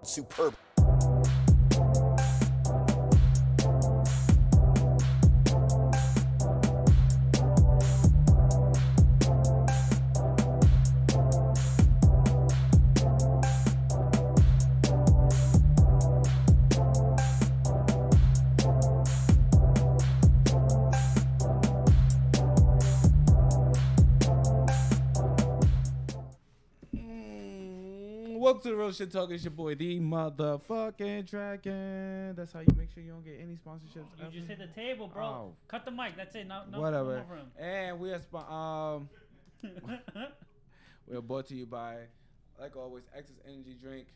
Superb. Welcome to the Real Shit Talker. It's your boy, the motherfucking Dragon. That's how you make sure you don't get any sponsorships. You just hit the table, bro. Oh. Cut the mic. That's it. No, Whatever. No room. And we are brought to you by, like always, Excess Energy Drink,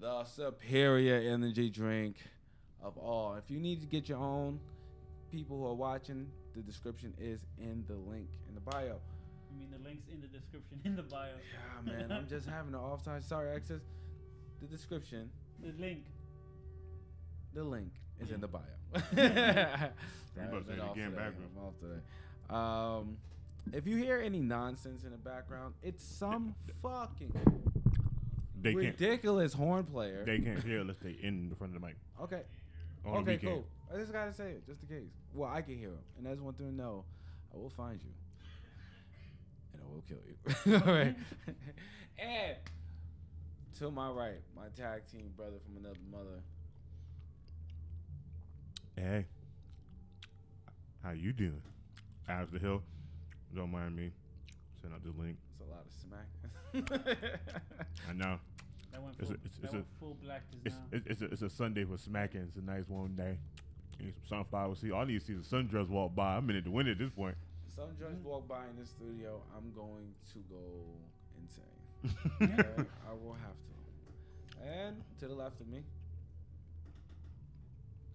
the superior energy drink of all. If you need to get your own, people who are watching, the description is in the link in the bio. I mean, the link's in the description in the bio. Yeah, man, I'm just having an off time. Sorry, Excess. The description. The link is in the bio. If you hear any nonsense in the background, it's some fucking ridiculous horn player. They can't hear unless they in the front of the mic. Okay. Only Okay, we can. cool. I just gotta say it, just in case. Well, I can hear him, and I just want them to know, I will find you, and I will kill you. All right. And to my right, my tag team brother from another mother. Hey, how you doing? Out the hill. Don't mind me. Send out the link. It's a lot of smack. I know. that went It's full black just now. It's a Sunday for smacking. It's a nice warm day. Sunflower seed. All I need to see is the sundress walk by. I'm in it to win at this point. Sundress walk by in the studio. I'm going to go insane. Okay? I will have to. And to the left of me.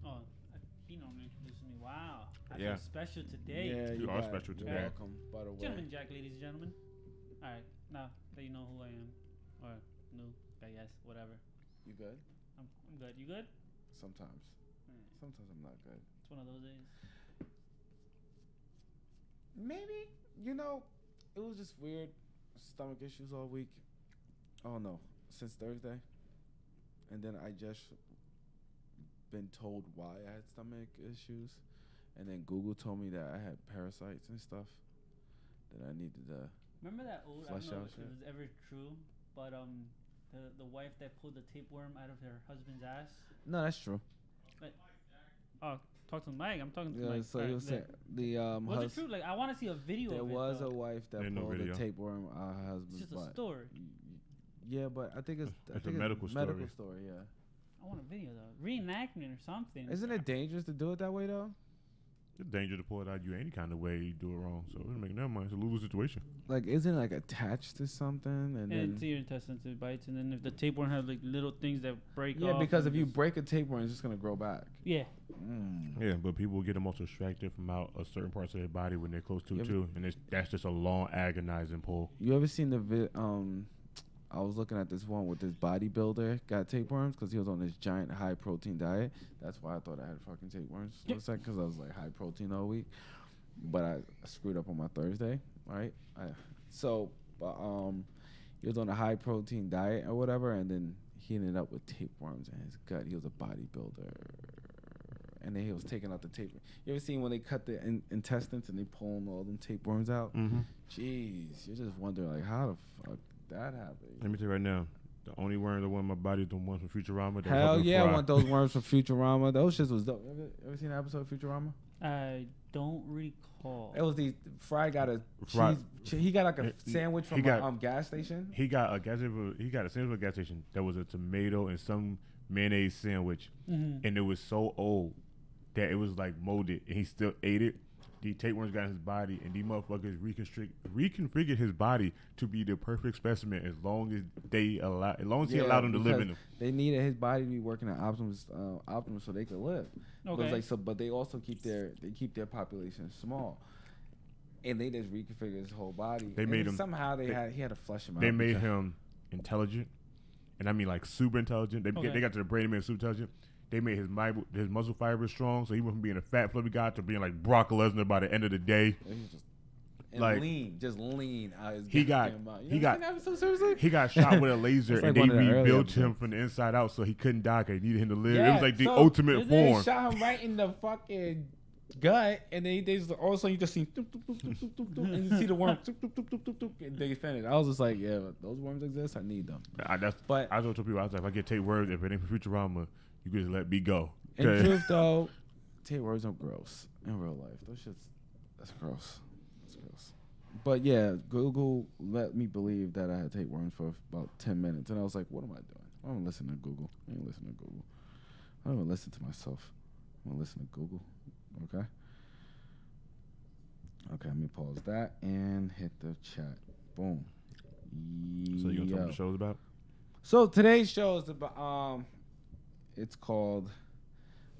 Oh, he normally introduces me. Wow. I Yeah. feel special today. Yeah, You are special You're today. welcome, by the way. Gentlemen Jack, ladies and gentlemen. All right. Now that you know who I am. Or new, I guess. Whatever. You good? I'm good. You good? Sometimes. Sometimes I'm not good. It's one of those days. Maybe, it was just weird. Stomach issues all week. Oh no, since Thursday. And then I just been told why I had stomach issues. And then Google told me that I had parasites and stuff that I needed to Remember that old, I flush don't know out if shit. it was ever true, but the wife that pulled the tapeworm out of her husband's ass. No, that's true. Oh, talk to the mic. I'm talking to the Yeah, mic. so Alright, you'll say the was it true? Like, I want to see a video there of it. was though. a wife that Ain't no pulled video. a tapeworm out of her It's husband's just a butt. story. Yeah, but I think it's It's a medical Medical story. story, yeah. I want a video though, reenactment or something. Isn't it dangerous to do it that way though? It's dangerous to pull it out you any kind of way you do it wrong. So we're making that mind. It's a lose situation. Like, isn't it like attached to something and And then? to your intestines, it bites, and then if the tapeworm has like little things that break off. Yeah, because if and you just- break a tapeworm, it's just gonna grow back. Yeah. Yeah, but people get them also distracted from out of certain parts of their body when they're close to Yeah, it too, and that's just a long agonizing pull. You ever seen the I was looking at this one with this bodybuilder got tapeworms because he was on this giant high protein diet. That's why I thought I had fucking tapeworms for a second because I was like high protein all week. But I screwed up on my Thursday, right? He was on a high protein diet or whatever, and then he ended up with tapeworms in his gut. He was a bodybuilder, and then he was taking out the tape. You ever seen when they cut the intestines and they pull all them tapeworms out? Mm-hmm. Jeez, you're just wondering like how the fuck that happened. Let me tell you right now, the only worm that went in my body is the ones from Futurama. That Hell help me yeah, I fry. want those worms from Futurama. Those shits was dope. Ever seen an episode of Futurama? I don't recall. It was the Fry got a Fry- cheese. He got like a He- sandwich he from got- a gas station. He got a sandwich at a gas station that was a tomato and some mayonnaise sandwich, Mm-hmm. and it was so old that it was like molded, and he still ate it. The tapeworms got in his body, and these motherfuckers reconfigured his body to be the perfect specimen as long as he allowed him to live in them. They needed his body to be working at optimum so they could live. Okay. But they also keep their population small, and they just reconfigured his whole body. They And made him- somehow he had to flush him out. They made because- him intelligent, and I mean like super intelligent. They got to the brain and made him super intelligent. They made his muscle fibers strong, so he went from being a fat fluffy guy to being like Brock Lesnar by the end of the day. He was just and like lean, just lean out his he got goddamn mouth. he got so seriously. he got shot with a laser, That's and like they one of the early rebuilt him episodes. from the inside out, so he couldn't die. 'Cause they needed him to live. It Yeah, was like the so ultimate They form. shot him right in the fucking gut, and they just all of a sudden you just see doop, doop, doop, doop, doop, doop, doop, and you see the worm doop, doop, doop, doop, doop, doop, and they finish. I was just like, yeah, those worms exist. I need them. But I told people, I was like, if I get tapeworms, if it ain't for Futurama, you just let me go. In truth, though, tapeworms are gross in real life. Those shits, that's gross. That's gross. But yeah, Google let me believe that I had tapeworms for about 10 minutes, and I was like, what am I doing? I don't listen to Google. I ain't listening to Google. I don't even listen to myself. I'm gonna listen to Google. Okay. Okay, let me pause that and hit the chat. Boom. So you gonna tell me what the show's about? So today's show is about it's called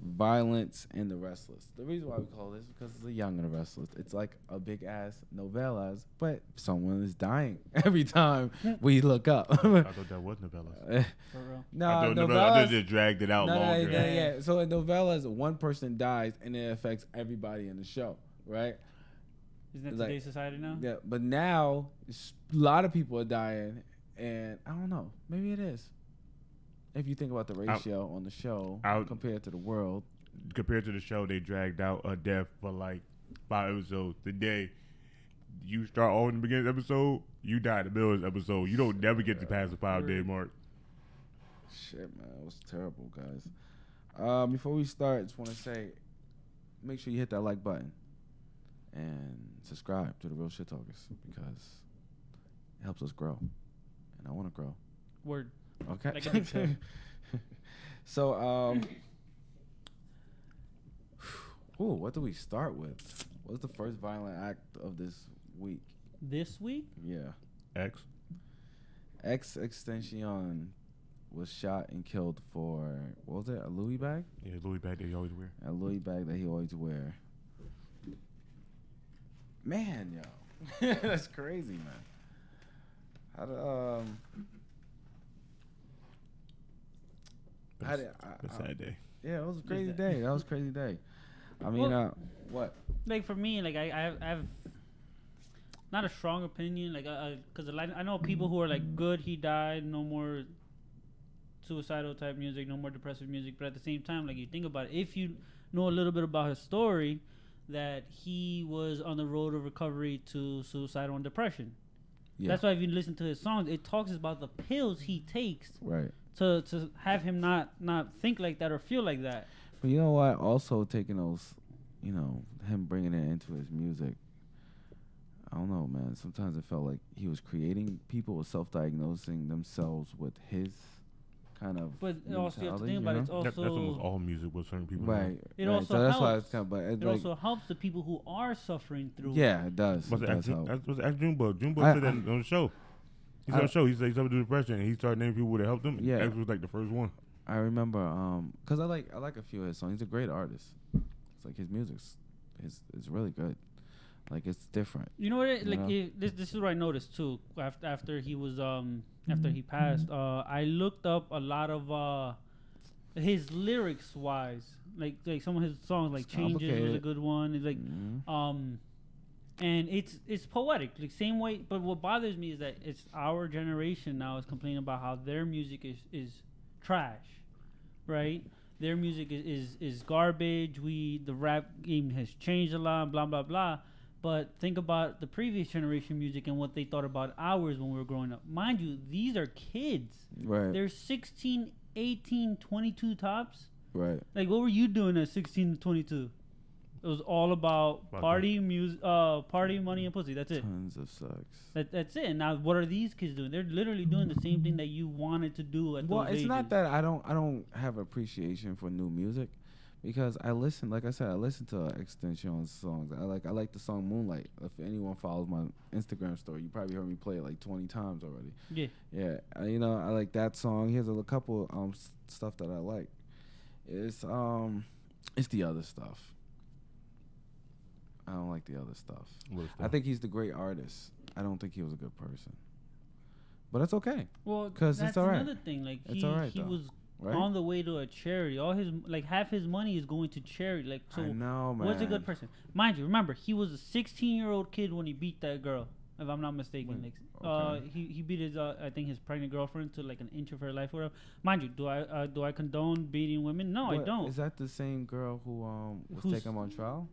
Violence and the Restless. The reason why we call this is because it's a Young and the Restless. It's like a big ass novellas, but someone is dying every time we look up. I thought that was novellas. For real. No, I novellas. just dragged it out longer. Yeah. So in novellas, one person dies and it affects everybody in the show, right? Isn't that today's society now? Yeah, but now a lot of people are dying, and I don't know. Maybe it is. If you think about the ratio on the show compared to the world. Compared to the show, they dragged out a death for like 5 episodes. Today, you start off in the beginning of the episode, you die in the middle of the episode. You don't never get to pass the 5-day mark. Shit, man. It was terrible, guys. Before we start, I just want to say, make sure you hit that like button and subscribe to the Real Shit Talkers because it helps us grow. And I want to grow. Word. Okay. Like a big show. So, what do we start with? What's the first violent act of this week? This week? Yeah. X Extension was shot and killed for, what was it, a Louis bag? Yeah, Louis bag that he always wear. A Louis bag that he always wear. Man, yo. That's crazy, man. How to, a sad day. Yeah, it was a crazy day. That was a crazy day. I mean, what? Like for me, like I have not a strong opinion, like because I know people who are like, good, he died, no more suicidal type music, no more depressive music. But at the same time, like you think about it, if you know a little bit about his story, that he was on the road of recovery to suicidal and depression. Yeah. That's why if you listen to his songs, it talks about the pills he takes. Right. To have him not think like that or feel like that. But you know what? Also taking those, you know, him bringing it into his music. I don't know, man. Sometimes it felt like he was creating people were self-diagnosing themselves with his kind of. But also you have to think about it. It's also that's almost all music with certain people. Right. It right. also so that's helps. why it's kind of. But it like, also helps the people who are suffering through. Yeah, it does. What's Junebug? Junebug said that on the show. He's on the show. He said he's suffered with depression, and he started naming people that helped him. Yeah, X was like the first one. I remember, cause I like a few of his songs. He's a great artist. It's like his music's is really good. Like it's different. You know what? This is what I noticed too. After he was after he passed, I looked up a lot of his lyrics wise. Like some of his songs, like Changes was a good one. It's like and it's poetic, like same way. But what bothers me is that it's our generation now is complaining about how their music is trash, right? Their music is garbage. The rap game has changed a lot, blah blah blah. But think about the previous generation music and what they thought about ours when we were growing up. Mind you, these are kids. Right. They're 16, 18, 22 tops. Right. Like, what were you doing at 16 to 22? It was all about party, music, party, money, and pussy. That's it. Tons of sex. That's it. And now, what are these kids doing? They're literally doing the same thing that you wanted to do at those ages. It's not that I don't have appreciation for new music, because I listen. Like I said, I listen to Extension songs. I like the song Moonlight. If anyone follows my Instagram story, you probably heard me play it like 20 times already. Yeah. Yeah. You know, I like that song. Here's a couple stuff that I like. It's the other stuff. I don't like the other stuff. I think he's the great artist. I don't think he was a good person. But it's okay. Well, because it's all right. Another thing. Like it's all right, he was right? on the way to a charity. All his like half his money is going to charity. Like so, I know, man. what's a good person? Mind you, remember he was a 16-year-old kid when he beat that girl. If I'm not mistaken, Wait, like, he beat his I think his pregnant girlfriend to like an inch of her life or whatever. Mind you, do I condone beating women? No, I don't. Is that the same girl who was taken on trial?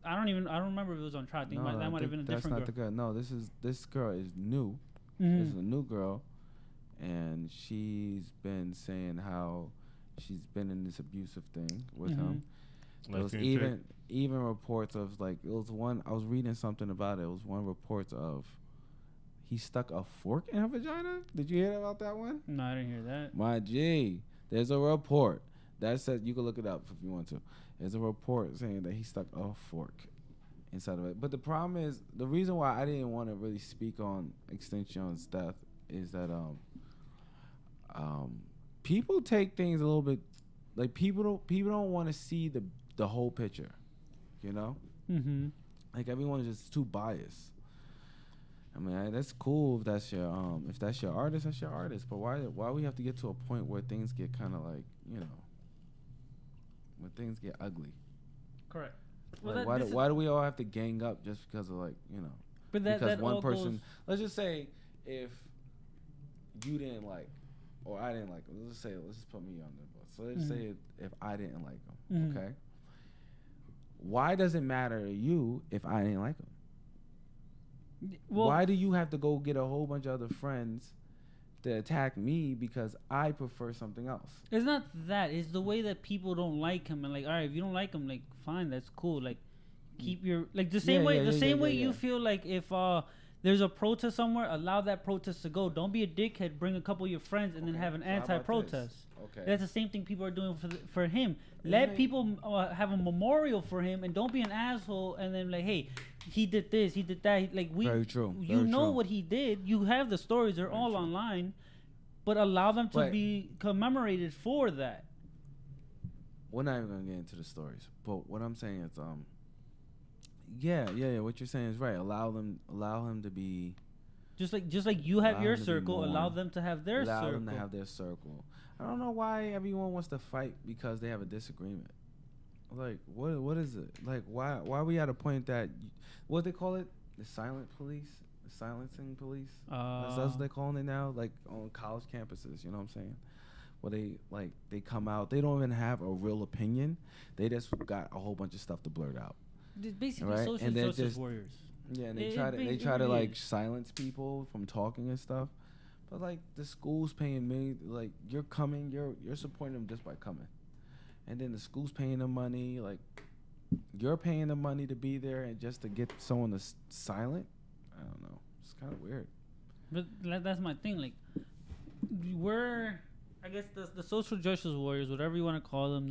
I don't remember if it was on trial. I think that might have been a different girl. That's not the girl. No, this girl is new. Mm-hmm. This is a new girl, and she's been saying how she's been in this abusive thing with him. There was even reports of like it was one. I was reading something about it. It was one report of he stuck a fork in her vagina. Did you hear about that one? No, I didn't hear that. My G, there's a report that said you can look it up if you want to. There's a report saying that he stuck a fork inside of it. But the problem is the reason why I didn't want to really speak on Extinction's death is that people take things a little bit like people don't want to see the whole picture, you know? Mm-hmm. Like everyone is just too biased. I mean, that's cool if that's your artist, that's your artist. But why we have to get to a point where things get kind of like, you know, when things get ugly? Correct. Like well, why do we all have to gang up just because of like, you know? But because one person. Let's just say if you didn't like, or I didn't like him. Let's just put me on the bus. So let's say if I didn't like him, okay? Why does it matter to you if I didn't like him? Well, why do you have to go get a whole bunch of other friends to attack me because I prefer something else? It's not that. It's the way that people don't like him. And like, all right, if you don't like him, like, fine, that's cool. Like, keep your like the same way. The same way you feel like if there's a protest somewhere, allow that protest to go. Don't be a dickhead. Bring a couple of your friends and then have an anti-protest. Okay. That's the same thing people are doing for him. Let people have a memorial for him, and don't be an asshole. And then like, hey, he did this, he did that. Like very true. You know what he did. You have the stories; they're all online. But allow them to be commemorated for that. We're not even gonna get into the stories, but what I'm saying is, yeah. What you're saying is right. Allow him to be. Just like you have your circle, allow them to have their circle. Allow them to have their circle. I don't know why everyone wants to fight because they have a disagreement. Like, what is it? Like, why are we at a point that, what they call it? The silent police? The silencing police? That's what they're calling it now? Like, on college campuses, you know what I'm saying? Where they come out, they don't even have a real opinion. They just got a whole bunch of stuff to blurt out. It's basically social justice warriors. Yeah, and they try to like silence people from talking and stuff. But like the school's paying me, like you're supporting them just by coming, and then the school's paying them money, like you're paying them money to be there and just to get someone to silent. I don't know, it's kind of weird. But that's my thing. Like I guess the social justice warriors, whatever you want to call them,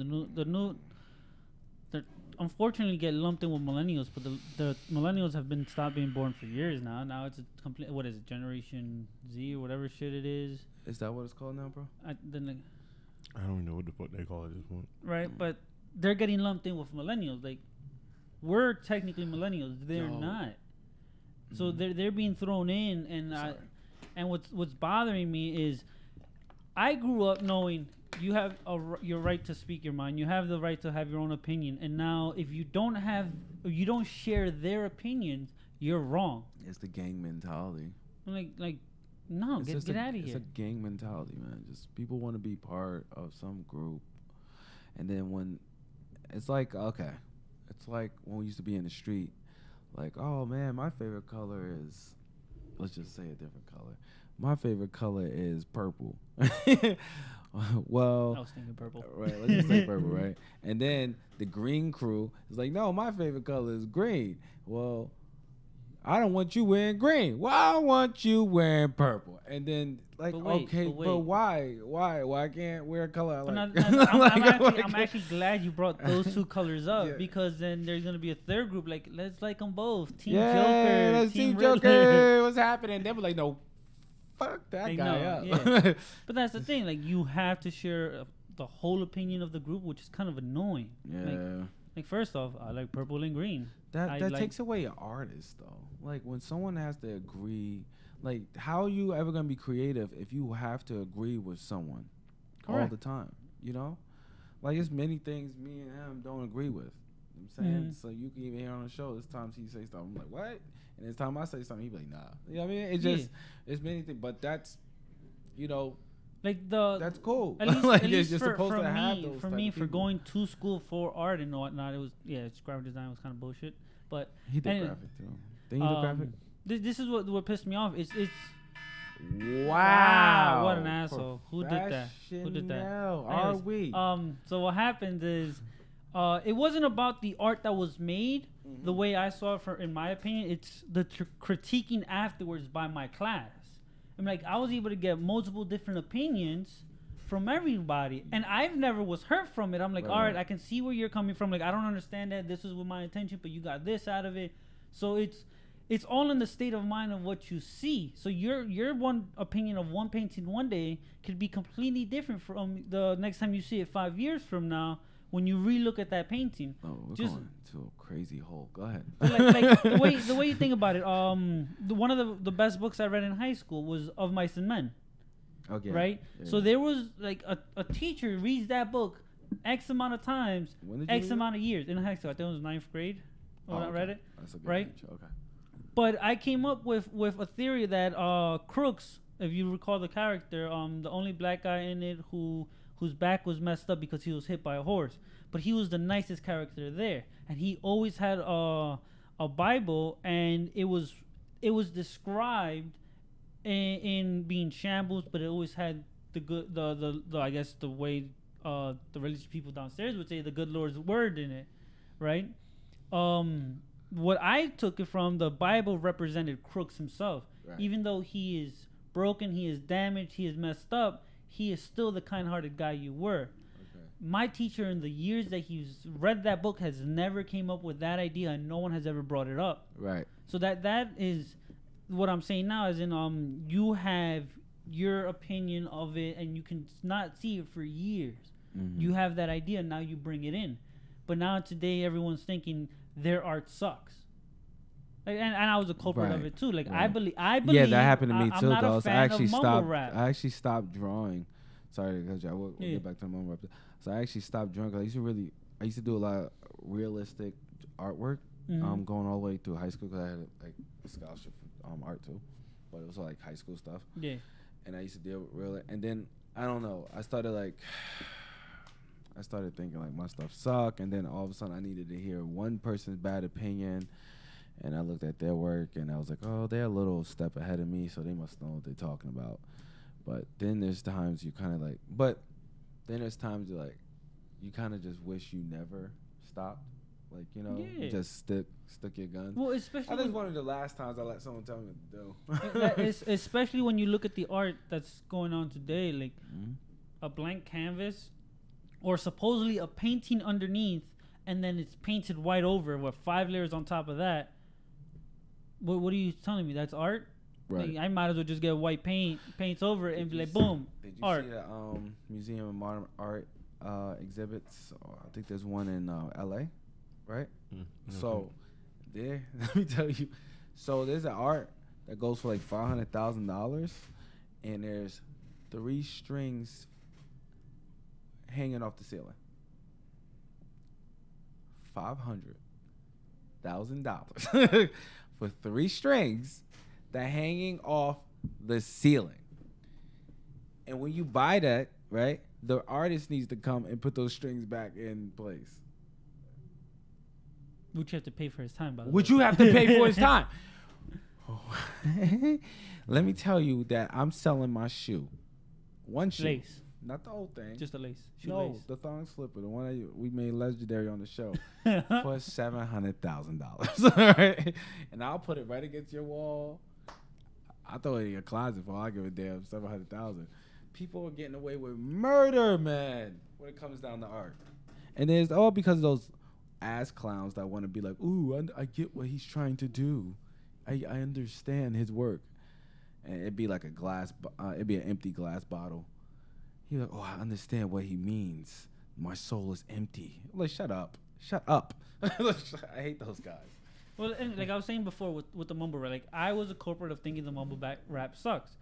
they unfortunately get lumped in with millennials, but the millennials have been stopped being born for years now. Now it's a complete, what is it, Generation Z or whatever shit it is. Is that what it's called now, bro? I don't even know what the fuck they call it at this point. Right, but they're getting lumped in with millennials. Like, we're technically millennials. They're not. So they're being thrown in, and what's bothering me is I grew up knowing you have your right to speak your mind. You have the right to have your own opinion. And now, if you don't share their opinions, you're wrong. It's the gang mentality. No, get out of here. It's a gang mentality, man. Just people want to be part of some group, and then when it's like it's like when we used to be in the street, like, oh man, my favorite color is, let's just say a different color. My favorite color is purple. Well, I was thinking purple. Right, let's just say purple, right? And then the green crew is like, no, my favorite color is green. Well, I don't want you wearing green. Well, I want you wearing purple. And then, like, but why? Why I can't wear a color I like? I'm actually glad you brought those two colors up because then there's gonna be a third group. Like, let's like them both. Team Joker. Let's Team Joker. What's happening? They were like, no. Fuck that guy up. Yeah. But that's the thing. Like, you have to share the whole opinion of the group, which is kind of annoying. Yeah. Like first off, I like purple and green. That takes away an artist, though. Like, when someone has to agree, like, how are you ever going to be creative if you have to agree with someone? all Correct. the time. You know, like it's many things me and him don't agree with. You know what I'm saying, Mhm. so you can even hear on the show. There's times he say something I'm like, what? And there's time I say something, he be like, nah. You know what I mean? It's Yeah. just it's many things, but that's, you know, Like that's cool. At least, like at least you're for, supposed for to have me, those for type me, of for people. going to school for art and whatnot, it was graphic design was kind of bullshit. But He did and, graphic too. Didn't he do graphic? This is what pissed me off. It's Wow, what an asshole. Who did that? Who did that? Are Anyways, we? So what happens is, it wasn't about the art that was made. Mm-hmm. The way I saw it, in my opinion, it's the critiquing afterwards by my class. I'm like, I was able to get multiple different opinions from everybody, and I've never was hurt from it. I'm like, all right, I can see where you're coming from. Like, I don't understand that. This was with my intention, but you got this out of it. So it's all in the state of mind of what you see. So your one opinion of one painting one day could be completely different from the next time you see it 5 years from now when you relook at that painting. Oh, we're just going to a crazy hole. Go ahead. like the way you think about it. One of the best books I read in high school was Of Mice and Men. Okay. Right. Yeah. So there was like a teacher reads that book X amount of times, When did you X read it? amount of years in high school. I think it was 9th grade when I read it. That's a good Right? age. Okay. But I came up with a theory that Crooks, if you recall the character, the only black guy in it whose back was messed up because he was hit by a horse, but he was the nicest character there, and he always had a Bible, and it was described in being shambles, but it always had the good the I guess the way the religious people downstairs would say the good Lord's word in it, right? What I took it from, the Bible represented Crooks himself. Right. Even though he is broken, he is damaged, he is messed up, he is still the kind-hearted guy you were. Okay. My teacher, in the years that he's read that book, has never came up with that idea, and no one has ever brought it up. Right. So that is what I'm saying now, is in you have your opinion of it, and you can not see it for years. Mm-hmm. You have that idea, now you bring it in. But now today, everyone's thinking their art sucks. Like, and I was a culprit of it too. Like, Right. I believe. Yeah, that happened to me I'm too. not a Though. fan I actually of mumble stopped. rap. I actually stopped drawing. Sorry, because we'll Yeah. get back to the mumble rap. So I actually stopped drawing. 'Cause I used to do a lot of realistic artwork. Mhm. Going all the way through high school because I had like a scholarship for art too, but it was like high school stuff. Yeah. And I used to deal with real. And then I don't know. I started thinking like my stuff suck, and then all of a sudden I needed to hear one person's bad opinion, and I looked at their work and I was like, oh, they're a little step ahead of me, so they must know what they're talking about. But then there's times you kind of like, you kind of just wish you never stopped, like you Yeah. just stick your guns. Well, I especially think it's when, one of the last times I let someone tell me what to do. especially when you look at the art that's going on today, like Mhm. a blank canvas, or supposedly a painting underneath, and then it's painted white over with 5 layers on top of that. What are you telling me? That's art? Right. Like, I might as well just get white paints over it and be like, boom, Did you art. see the Museum of Modern Art exhibits? I think there's one in LA, right? So there, let me tell you. So there's an art that goes for like $500,000, and there's 3 strings hanging off the ceiling. $500,000 for 3 strings that hanging off the ceiling. And when you buy that, right, the artist needs to come and put those strings back in place. Which you have to pay for his time, by the way. Which you have to pay for his time. Let me tell you that I'm selling my shoe. One shoe. Lace. Not the whole thing. Just a lace. no, Shoelace. the thong slipper, the one that we made legendary on the show, for $700,000. All right? And I'll put it right against your wall. I throw it in your closet for all I give a damn. $700,000. People are getting away with murder, man, when it comes down to art. And it's all because of those ass clowns that want to be like, ooh, I get what he's trying to do. I understand his work. And it'd be like it'd be an empty glass bottle. He's like, oh, I understand what he means. My soul is empty. I'm like, shut up. Shut up. I hate those guys. Well, and like I was saying before with the mumble rap, like I was a culprit of thinking the mumble rap sucks.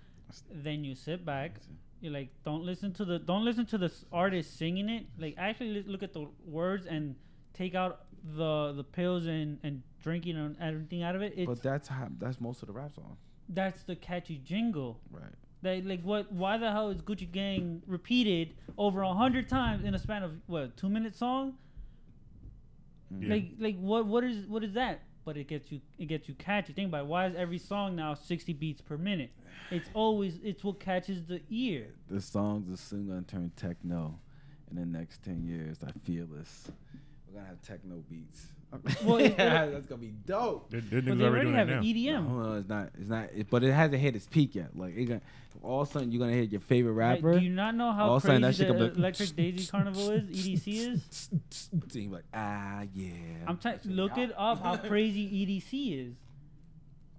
Then you sit back, you're like, don't listen to the artist singing it. Like, actually look at the words and take out the pills and drinking and everything out of it. But that's most of the rap song. That's the catchy jingle. Right. They like what? Why the hell is Gucci Gang repeated over 100 times in a span of what, 2-minute song? Yeah. Like what is that? But it gets you catchy. Think about it. Why is every song now 60 beats per minute? It's what catches the ear. The songs are soon gonna turn techno in the next 10 years. I feel this. We're gonna have techno beats. Well, that's gonna be dope. They're But niggas they already already doing have that an now. EDM. It's not. But it hasn't hit its peak yet. Like, all of a sudden you're gonna hear your favorite rapper. Do you not know how all of a sudden crazy that shit the gonna be like, Electric Daisy Carnival is? EDC is. And you're like, yeah. Look it up. How crazy EDC is.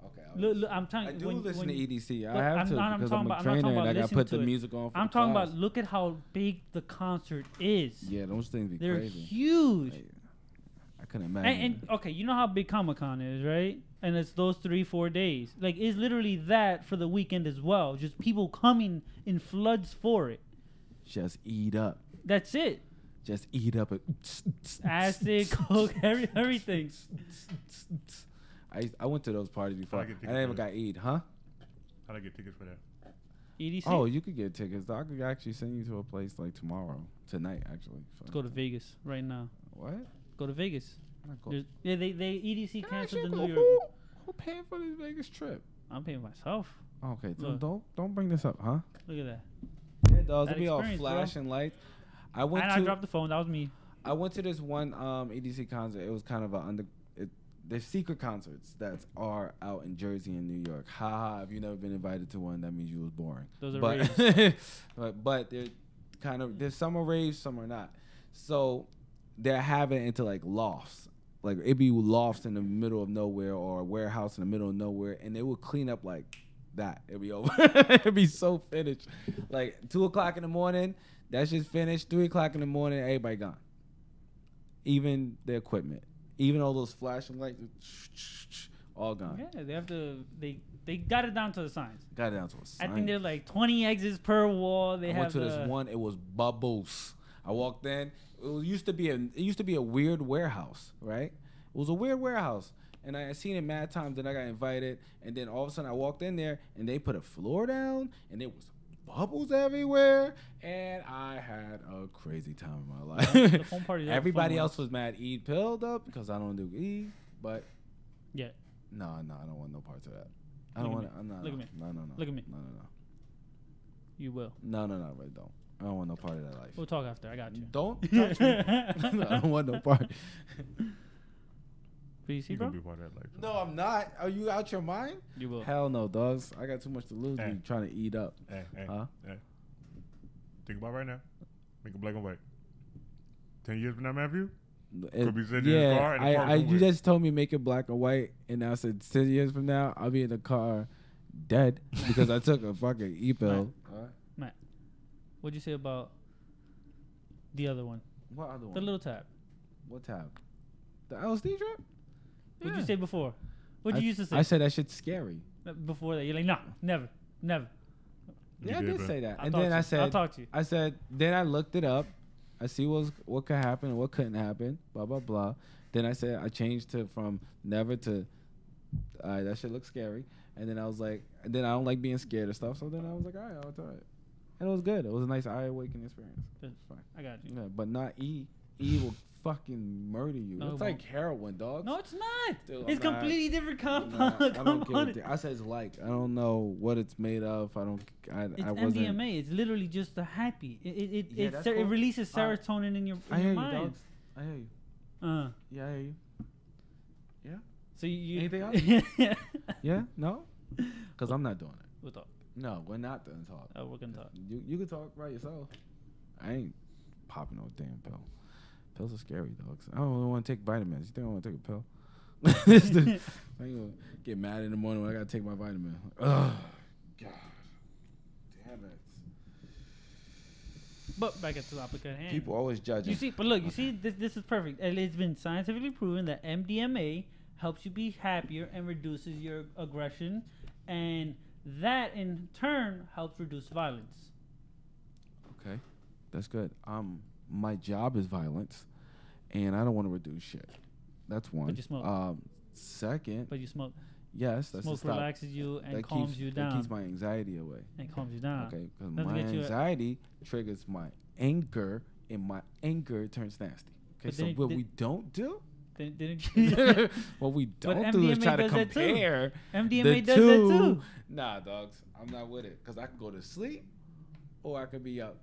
Okay. Look, I'm telling I you. do listen to EDC. I But have to I'm because talking I'm about- a I'm not trainer talking and about I gotta listening put the to it. music on. For I'm the talking class. about. Look at how big the concert is. Yeah, those things be They're crazy. huge. Like, I couldn't imagine. And okay, you know how big Comic-Con is, right? And it's those 3-4 days. Like, it's literally that for the weekend as well. Just people coming in floods for it. Just eat up. That's it. Just eat up. Acid, coke, everything. I went to those parties before. I get I tickets never for got eat, huh? How'd I get tickets for that? EDC. Oh, you could get tickets. I could actually send you to a place like tonight, actually. Let's go to Vegas right now. What? Go to Vegas. I'm not go- There's, yeah, they EDC Can I canceled the actually New go- York. Who paying for this Vegas trip? I'm paying myself. Okay, Look. don't bring this up, huh? Look at that. Yeah, dogs. That It'll be all experience, bro. flashing lights. I And went I to dropped the phone. That was me. I went to this one EDC concert. It was kind of there's secret concerts that are out in Jersey and New York. Ha! If you've never been invited to one, that means you was boring. Those are but, raves. but they're there's some are raves, some are not. So they're having it into like lofts. Like it'd be lofts in the middle of nowhere or a warehouse in the middle of nowhere, and they would clean up like that. It'd be over. It'd be so finished. Like 2:00 in the morning, that's just finished. 3:00 in the morning, everybody gone. Even the equipment, even all those flashing lights, all gone. Yeah, they have to. They got it down to the science. Got it down to a science. I think there's like 20 exits per wall. They I have went to this one. It was bubbles. I walked in. It used to be a weird warehouse, right? It was a weird warehouse, and I seen it mad times. And I got invited, and then all of a sudden I walked in there, and they put a floor down, and it was bubbles everywhere, and I had a crazy time in my life. The phone party. Everybody else was mad Eid pilled up because I don't do Eid, but Yeah. no, I don't want no parts of that. I Look don't at want. me. No, Look at me. No, Look at me. No. You will. No, I really don't. I don't want no part of that life. We'll talk after. I got you. Don't touch me. I don't want no part. BC, You bro? gonna be part of that life. No, I'm not. Are you out your mind? You will. Hell no, dogs. I got too much to lose. Hey. Me trying to eat up. Hey, Huh? hey. Think about it right now. Make it black and white. 10 years from now, Matthew? Could be sitting in his car in the park you somewhere. just told me make it black and white, and I said 10 years from now I'll be in the car dead because I took a fucking e-pill. Matt, what'd you say about the other one? What other one? The little tab. What tab? The LSD drip? What'd Yeah. you say before? What'd you used to say? I said that shit's scary. Before that. You're like, nah, never. You Yeah, I did, did bro. say that. I'll And talk then to I you. said, I'll talk to you. I said, then I looked it up. I see what could happen and what couldn't happen. Blah blah blah. Then I said I changed from never to that shit looks scary. And then I was like, and then I don't like being scared of stuff. So then I was like, all right, I'll try it. And it was good. It was a nice eye awakening experience. Good. It's fine. I got you. Yeah, but not E. E will fucking murder you. No, It's it like won't. heroin, dog. No, it's not. Dude, It's I'm not- completely different I'm compound. not- I don't care. compound. I said it's like. I don't know what it's made of. I don't. It's I wasn't. MDMA. It's literally just the happy. Yeah, It that's it cool. releases Alright. serotonin in your I hear you, mind. dogs. I hear you. Yeah, I hear you. So you Anything else? Yeah? No? Because I'm not doing it. We'll talk. No, we're not doing talk. We're gonna talk. You can talk by yourself. I ain't popping no damn pill. Pills are scary, dogs. I don't want to take vitamins. You think I want to take a pill? I ain't gonna get mad in the morning when I gotta take my vitamin. Ugh. God. Damn it. But back at the topic at hand. People always judging. You see, but look, you see, this is perfect. And it's been scientifically proven that MDMA helps you be happier and reduces your aggression, and that in turn helps reduce violence. Okay, that's good. My job is violence, and I don't want to reduce shit. That's one. But you smoke. Second, But you smoke. yes, that's Smoke relaxes you and calms you down. That keeps my anxiety away. And calms you down. Okay, because Doesn't my get you anxiety triggers my anger, and my anger turns nasty. Okay, But so then- what we don't do, Didn't you? what we But don't do is MDMA try to does that too. compare MDMA the does two. that too. Nah, dogs, I'm not with it because I can go to sleep, or I could be up.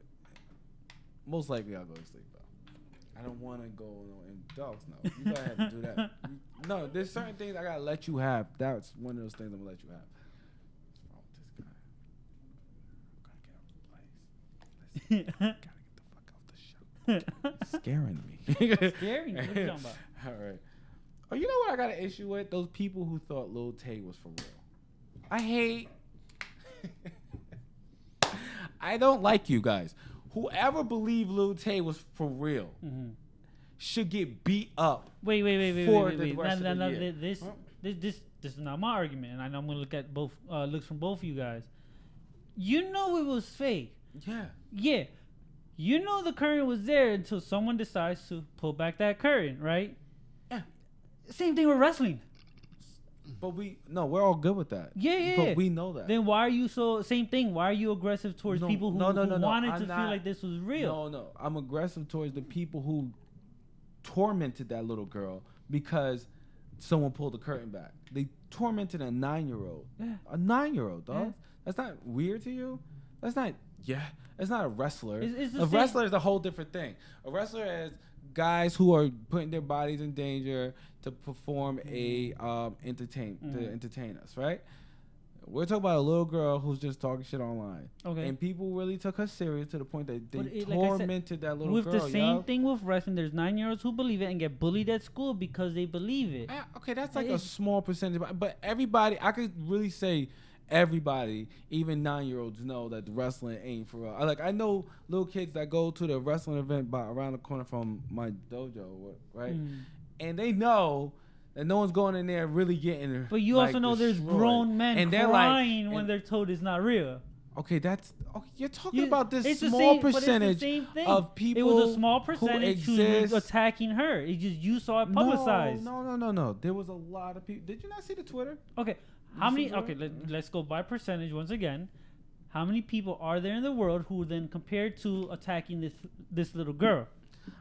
Most likely, I'll go to sleep though. I don't want to go and dogs. No, you gotta have to do that. No, there's certain things I gotta let you have. That's one of those things I'm gonna let you have. What's wrong with this guy? I'm gotta get the fuck out the show. Scaring me. Scaring me? What are you talking about? All right. Oh, you know what I got an issue with? Those people who thought Lil Tay was for real. I hate. I don't like you guys. Whoever believed Lil Tay was for real should get beat up. Wait. For the rest of the No, year. this is not my argument, and I know I'm gonna look at both looks from both of you guys. You know it was fake. Yeah. Yeah. You know the curtain was there until someone decides to pull back that curtain, right? Yeah. Same thing with wrestling. But we're all good with that. Yeah. But we know that. Then why are you same thing? Why are you aggressive towards people who wanted to feel like this was real? No. I'm aggressive towards the people who tormented that little girl because someone pulled the curtain back. They tormented a 9-year-old. Yeah. A 9-year-old, dog. Yeah. That's not weird to you? That's not, it's not a wrestler. It's the A same. wrestler is a whole different thing. A wrestler is guys who are putting their bodies in danger to perform to entertain us, right? We're talking about a little girl who's just talking shit online. Okay. And people really took her serious to the point that they Like I said, tormented that little girl. With the same thing with wrestling, there's 9-year-olds who believe it and get bullied at school because they believe it. Okay, that's like a small percentage, but everybody, I could really say everybody, even 9-year-olds, know that the wrestling ain't for real. I know little kids that go to the wrestling event around the corner from my dojo, right? And they know that no one's going in there really getting. But you also know there's grown men and they're crying like, when they're told it's not real. Okay, you're talking about this it's the small same, percentage but it's the same thing. of people. It was a small percentage who who exist. was attacking her. It just you saw it publicized. No. There was a lot of people. Did you not see the Twitter? Okay, how many? Okay, let's go by percentage once again. How many people are there in the world who then compared to attacking this little girl?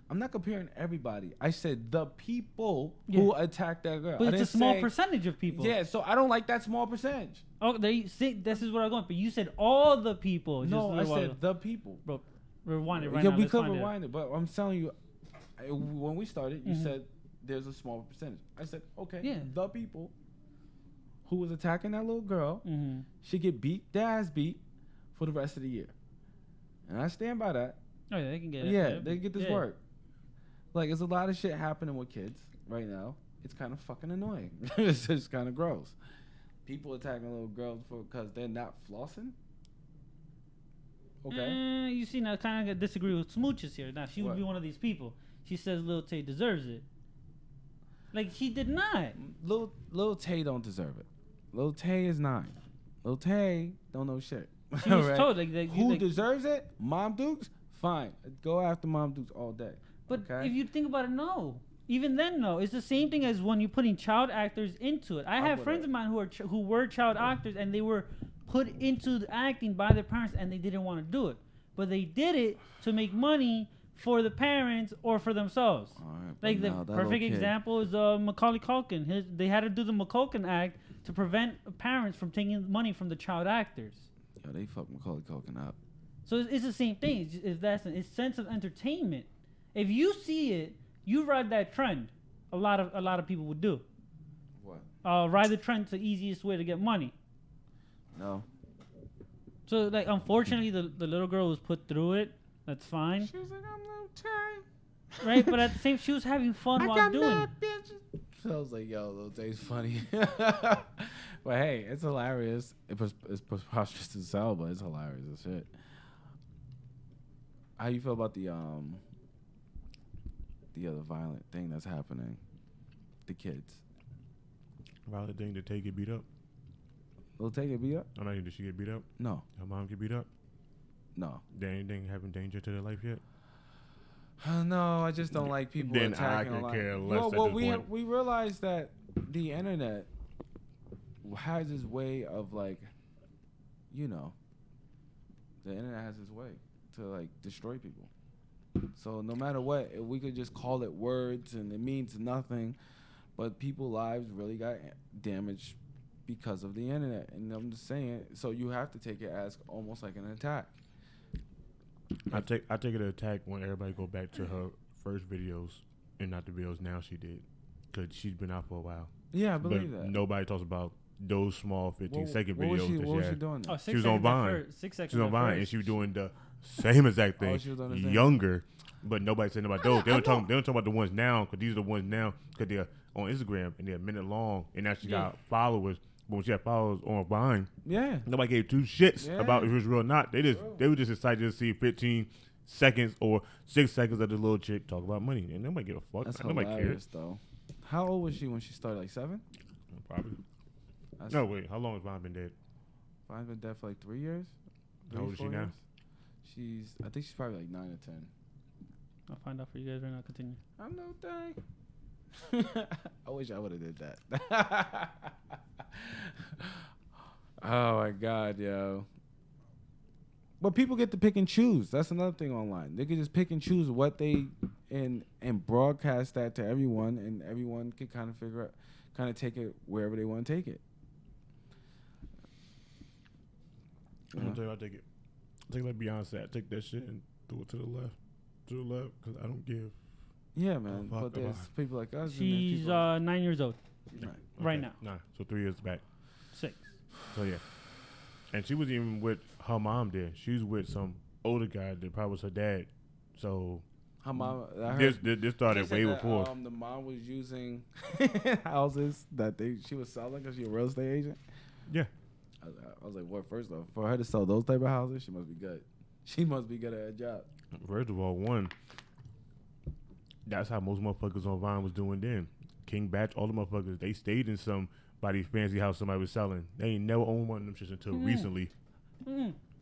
I'm not comparing everybody. I said the people who attacked that girl. But it's a small percentage of people. Yeah, so I don't like that small percentage. Oh, there you see, this is what I'm going. But you said all the people. No, I said the people. Bro, rewind it right now. now. Yeah, we could rewind it, but I'm telling you, when we started, you said there's a small percentage. I said, okay, the people who was attacking that little girl should get their ass beat for the rest of the year. And I stand by that. Oh, yeah, they can get it. Yeah, they get this work. Like, there's a lot of shit happening with kids right now. It's kind of fucking annoying. It's just kind of gross. People attacking little girls because they're not flossing. Okay. You see, now I kind of disagree with Smooches here. Now, she would be one of these people. She says Lil Tay deserves it. Like, she did not. Lil Tay don't deserve it. Lil Tay is 9. Lil Tay don't know shit. She was told. Who deserves it? Mom Dukes? Fine. Go after Mom Dukes all day. But if you think about it, no. Even then, no. It's the same thing as when you're putting child actors into it. I have friends of mine who were child actors, and they were put into the acting by their parents, and they didn't want to do it. But they did it to make money for the parents or for themselves. Right, like the perfect example is Macaulay Culkin. They had to do the Macaulay Act to prevent parents from taking money from the child actors. Yo, they fucked Macaulay Culkin up. So it's the same thing. It's sense of entertainment. If you see it, you ride that trend. A lot of people would do. What? Ride the trend. The easiest way to get money. No. So like, unfortunately, the little girl was put through it. That's fine. She was like, I'm Lil Tay. Right, but at the same, she was having fun while doing it. So I was like, yo, Lil Tay's funny. But hey, it's hilarious. It's preposterous as hell, but it's hilarious as shit. How you feel about the other violent thing that's happening? The kids. Violent thing to take get beat up. Lil Tay get beat up? I'm not even. Did she get beat up? No. Her mom get beat up? No. Did anything have danger to their life yet? No, I just don't like people Then I attacking could online. care less Well, at this point. we realized that the internet has its way of like, you know, the internet has its way to like destroy people. So no matter what, if we could just call it words and it means nothing, but people's lives really got damaged because of the internet. And I'm just saying, so you have to take it as almost like an attack. I take it an attack when everybody go back to her first videos and not the videos now she did, because she's been out for a while. Yeah, I believe but that. Nobody talks about those small 15-second What was videos she, that what she was she had. doing? Oh, She was on Vine. 6 seconds. She was on Vine, and first. she was doing the same exact thing, she was on the same younger. But nobody's saying about those. They don't talk about the ones now, because these are the ones now because they're on Instagram and they're a minute long, and now she got followers. But when she had followers on Vine, Yeah. nobody gave two shits Yeah. about if it was real or not. They were just excited to see 15 seconds or 6 seconds of the little chick talk about money, and nobody give a fuck. That's Nobody hilarious, though. How old was she when she started? Like 7? Probably. That's No, wait. How long has Vine been dead? Vine's been dead for like 3 years. How old is she 4 now? years? I think she's probably like 9 or 10. I'll find out for you guys right now. Continue. I'm no thing. I wish I would have did that. Oh my God, yo. But people get to pick and choose. That's another thing online. They can just pick and choose what they and broadcast that to everyone, and everyone can kind of figure out, kind of take it wherever they want to take it. I'm gonna tell you, I take it. Take like Beyonce. I take that shit and throw it to the left, because I don't give. Yeah, man. fuck But there's about people like us. and there's She's people 9 years old right now. Nah, so 3 years back. 6. So yeah, and she was even with her mom there. She was with some older guy that probably was her dad. So her mom. I this heard, this she started said way that, before. the mom was using houses that she was selling because she's a real estate agent. Yeah. I was like, what? First off, for her to sell those type of houses, she must be good. She must be good at her job. First of all, that's how most motherfuckers on Vine was doing then. King Batch, all the motherfuckers, they stayed in somebody's fancy house somebody was selling. They ain't never owned one of them shits until recently.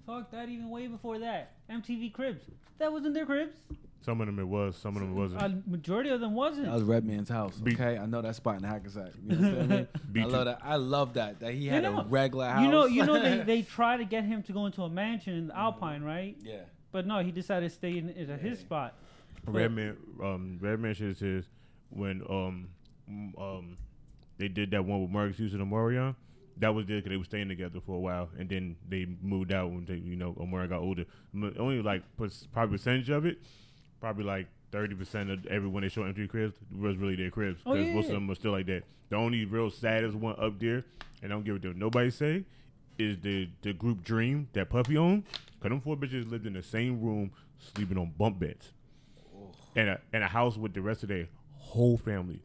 Fuck that, even way before that. MTV Cribs. That wasn't their cribs. Some of them it was, some of them it wasn't. Majority of them wasn't. That was Redman's house. Okay, I know that spot in Hackensack. You know what I mean? I love that. I love that he had a regular house. You know they try to get him to go into a mansion in Alpine, right? Yeah. But no, he decided to stay in his spot. Redman shit says when they did that one with Marcus Houston and Omarion. That was there because they were staying together for a while, and then they moved out when Omarion got older. Only like probably percentage of it, probably like 30% of everyone they show MTV Cribs was really their cribs, because most of them were still like that. The only real saddest one up there, and I don't give a damn nobody say, is the group Dream that Puffy owned. Cause them 4 bitches lived in the same room, sleeping on bunk beds, and a house with the rest of their whole family.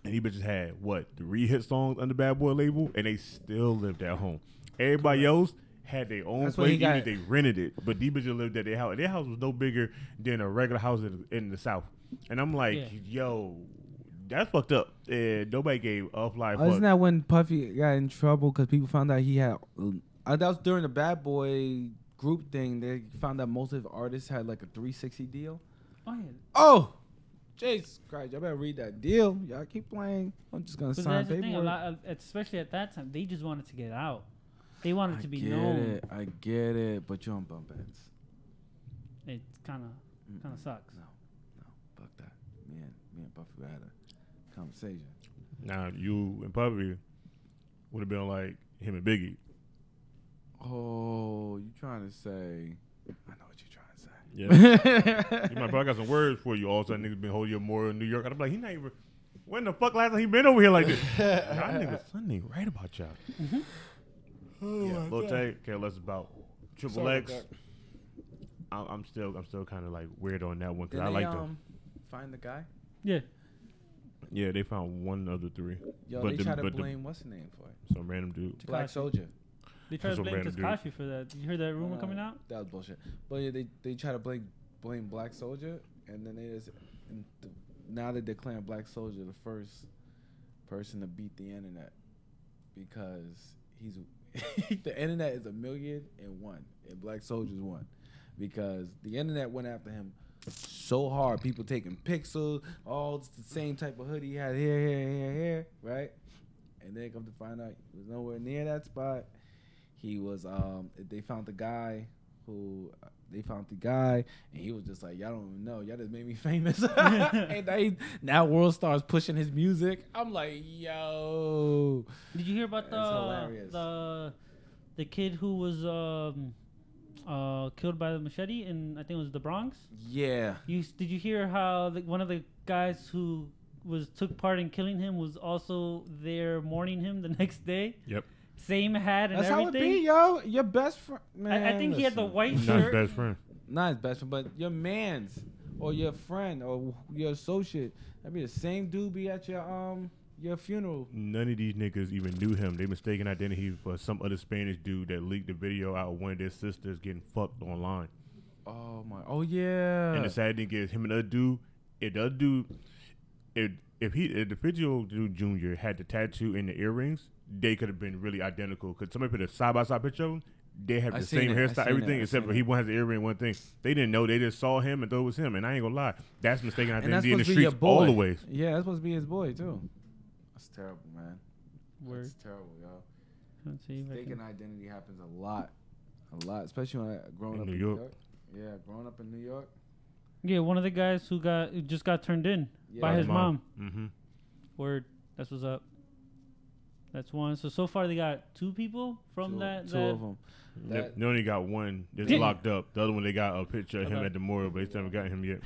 And these bitches had 3 hit songs on the Bad Boy label, and they still lived at home. Everybody else had their own place, even if they rented it. But these bitches lived at their house. Their house was no bigger than a regular house in the South. And I'm like, yo, that's fucked up. Nobody gave a fly fuck. Isn't that when Puffy got in trouble because people found out he had? That was during the Bad Boy group thing. They found out most of the artists had like a 360 deal. Oh yeah. Oh, Jesus Christ! Y'all better read that deal. Y'all keep playing. I'm just gonna sign paperwork. Especially at that time, they just wanted to get out. They wanted to be known. I get it, but you're on bump beds. It kind of sucks. No, fuck that. Me and Puffy had a conversation. Now you and Puffy would have been like him and Biggie. Oh, you trying to say? I know what you're trying to say. Yeah. You might probably got some words for you. All of a sudden, niggas been holding you more in New York. I'm like, he not even. When the fuck last time he been over here like this? Y'all niggas, something ain't right about y'all. Yeah, Lil Tay care less about Triple X. I'm still kind of like weird on that one because I like them. Find the guy. Yeah. Yeah, they found one of the 3. Yo, but they try to blame what's the name for it? Some random dude. Black Soldier. They try to Some blame random dude. Tekashi for that. You heard that rumor coming out? That was bullshit. But yeah, they try to blame Black Soldier, and then now they're declaring Black Soldier the first person to beat the internet because he's the internet is 1,000,001 and Black Soldier's 1 because the internet went after him so hard. People taking pixels, all the same type of hoodie he had here, right? And then come to find out he was nowhere near that spot. He was they found the guy, and he was just like, y'all don't even know, y'all just made me famous. And now World Star's pushing his music. I'm like, yo. Did you hear about the kid who was killed by the machete in, I think it was the Bronx? Yeah. Did you hear how one of the guys who took part in killing him was also there mourning him the next day? Yep. Same hat and That's everything. That's how it be, yo. Your best friend. I think he had the white shirt. Not his best friend. Not his best friend, but your man's or your friend or your associate. That'd be the same dude be at your funeral. None of these niggas even knew him. They mistaken identity for some other Spanish dude that leaked the video out of one of their sisters getting fucked online. Oh my! Oh yeah. And the sad thing is, him and the other dude, if the other dude, if the video dude Junior had the tattoo and the earrings, they could have been really identical. Cause somebody put a side by side picture of them. They have the same hairstyle, everything, except for he one has the earring, one thing. They didn't know. They just saw him and thought it was him. And I ain't gonna lie, that's mistaken identity in the streets all the ways. Yeah, that's supposed to be his boy too. That's terrible, man. Word. That's terrible, y'all. Mistaken identity happens a lot, especially when growing up in New York. Yeah, growing up in New York. Yeah, one of the guys who just got turned in by his mom. Mm-hmm. Word. That's what's up. That's one. So far they got two people from that. Two of them. They only got one that's locked up. The other one, they got a picture of him at the memorial, but they still haven't got him yet.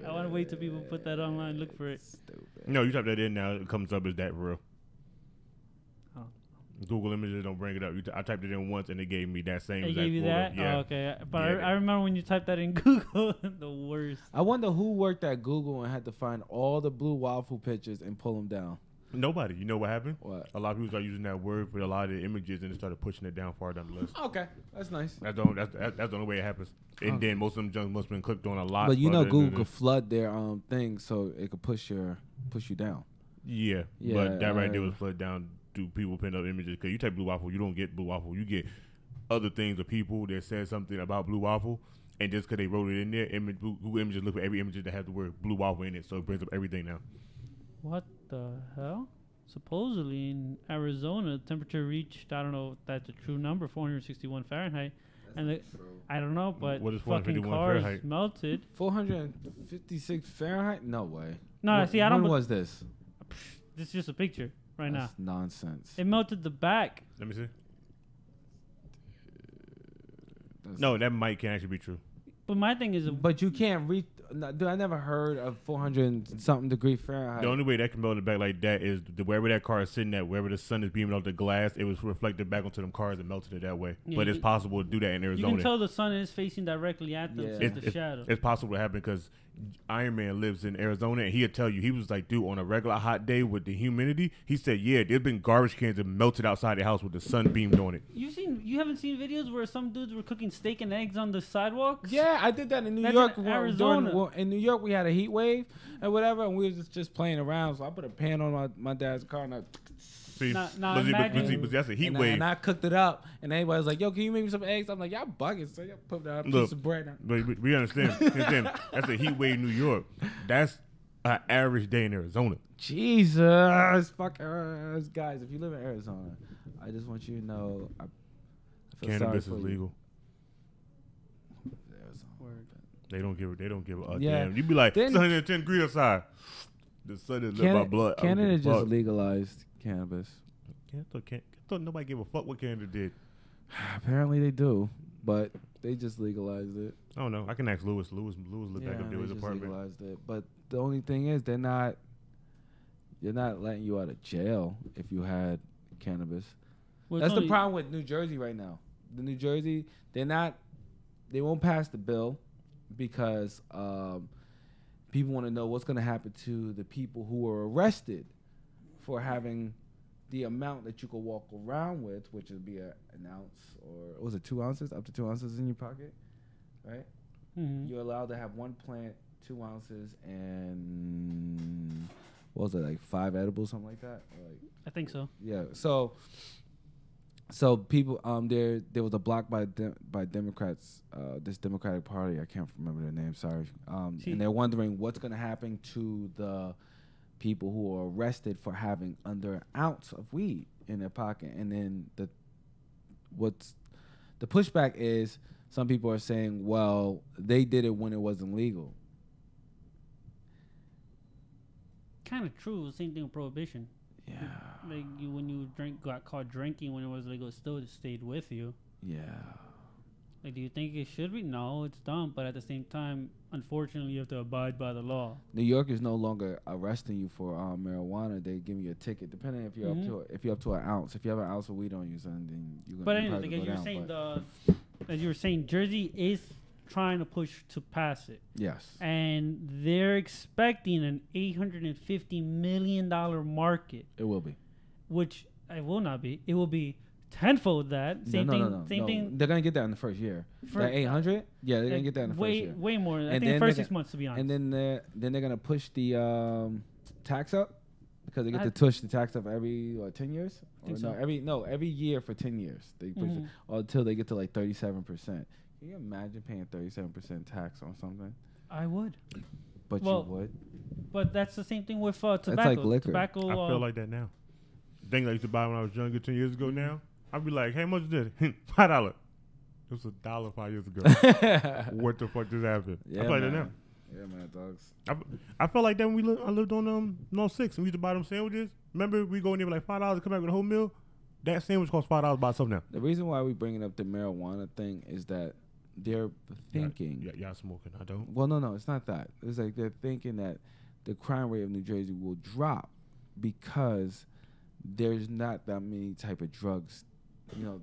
I want to wait till people put that online. Look for it. Stupid. No, you type that in now, it comes up as that for real. Oh. Google Images don't bring it up. I typed it in once and it gave me that same. It gave you that? Yeah. Oh, okay. But yeah. I remember when you typed that in Google, the worst. I wonder who worked at Google and had to find all the blue waffle pictures and pull them down. Nobody. You know what happened? What? A lot of people started using that word for a lot of the images and they started pushing it down far down the list. Okay, that's nice. That's the only way it happens. And then most of them junks must have been clicked on a lot. But you know Google could flood their things so it could push you down. Yeah, but that right there was flooded down to people putting up images. Because you type blue waffle, you don't get blue waffle. You get other things of people that said something about blue waffle. And just because they wrote it in there, Google Images look for every image that has the word blue waffle in it. So it brings up everything now. What the hell? Supposedly in Arizona, the temperature reached, I don't know if that's a true number, 461 Fahrenheit. I don't know, but what is fucking cars Fahrenheit? Melted. 456 Fahrenheit? No way. No, I see. I don't. When was this? This is just a picture right That's now. Nonsense. It melted the back. Let me see. No, that might can actually be true. But my thing is, but you can't read. Dude, I never heard of 400-something degree Fahrenheit. The only way that can melt it back like that is wherever that car is sitting at, wherever the sun is beaming off the glass, it was reflected back onto them cars and melted it that way. Yeah, but it's possible to do that in Arizona. You can tell the sun is facing directly at them. Yeah. It's the shadow. It's possible to happen because Iron Man lives in Arizona, and he'll tell you, he was like, dude, on a regular hot day with the humidity, he said, yeah, there's been garbage cans that melted outside the house with the sun beamed on it. You haven't seen videos where some dudes were cooking steak and eggs on the sidewalk? Yeah, I did that in New York. In Arizona. In New York, we had a heat wave and whatever, and we were just playing around. So I put a pan on my dad's car, and I... See, but that's a heat wave. And I cooked it up, and everybody was like, yo, can you make me some eggs? I'm like, y'all bugging. So y'all put a piece of bread on. But we understand. That's a heat wave in New York. That's an average day in Arizona. Jesus. Fuck guys, if you live in Arizona, I just want you to know, I feel cannabis sorry is for legal. They don't give a yeah. damn. You be like, it's 110 degrees outside. The sun is lit by blood. Canada just legalized cannabis. I thought nobody gave a fuck what Canada did. Apparently they do, but they just legalized it. I don't know. I can ask Lewis. Lewis lived back up there with his apartment. Legalized it. But the only thing is they're not letting you out of jail if you had cannabis. Well, that's the problem with New Jersey right now. The New Jersey, they won't pass the bill because people want to know what's going to happen to the people who were arrested for having the amount that you could walk around with, which would be an ounce, or was it 2 ounces? Up to 2 ounces in your pocket, right? Mm-hmm. You're allowed to have one plant, 2 ounces, and what was it, like 5 edibles, something like that? Or like, I think so. Yeah. So So people, there was a block by Democrats, this Democratic Party. I can't remember their name. Sorry. And they're wondering what's going to happen to the people who are arrested for having under an ounce of weed in their pocket. And then the pushback is some people are saying, well, they did it when it wasn't legal. Kind of true. Same thing with prohibition. Yeah. Like when you got caught drinking when it was legal, it still stayed with you. Yeah. Like, do you think it should be? No, it's dumb. But at the same time, unfortunately, you have to abide by the law. New York is no longer arresting you for marijuana. They give you a ticket, depending if you're up to an ounce. If you have an ounce of weed on you, then you're gonna. But anyway, like as you were saying, Jersey is trying to push to pass it. Yes. And they're expecting an $850 million market. It will be. Which it will not be. It will be tenfold that. Same thing. They're gonna get that in the first year. That 800. Yeah, they're gonna get that in the first year. Way more. I think the first 6 months, to be honest. And then they're gonna push the tax up because they get to push the tax up every 10 years. Every year for 10 years they push it until they get to like 37%. Can you imagine paying 37% tax on something? I would. But you would. But that's the same thing with tobacco. That's like liquor. I feel like that now. The thing I used to buy when I was younger 10 years ago now, I'd be like, hey, how much is this? $5. It was $1 5 years ago. What the fuck just happened? Yeah, I feel like that now. Yeah, man, dogs. I felt like that when I lived on No 6 and we used to buy them sandwiches. Remember, we go in there with like $5 to come back with a whole meal? That sandwich costs $5 by itself now. The reason why we bringing up the marijuana thing is that they're thinking. Y'all smoking, I don't. Well, no, it's not that. It's like they're thinking that the crime rate of New Jersey will drop because there's not that many type of drugs. You know,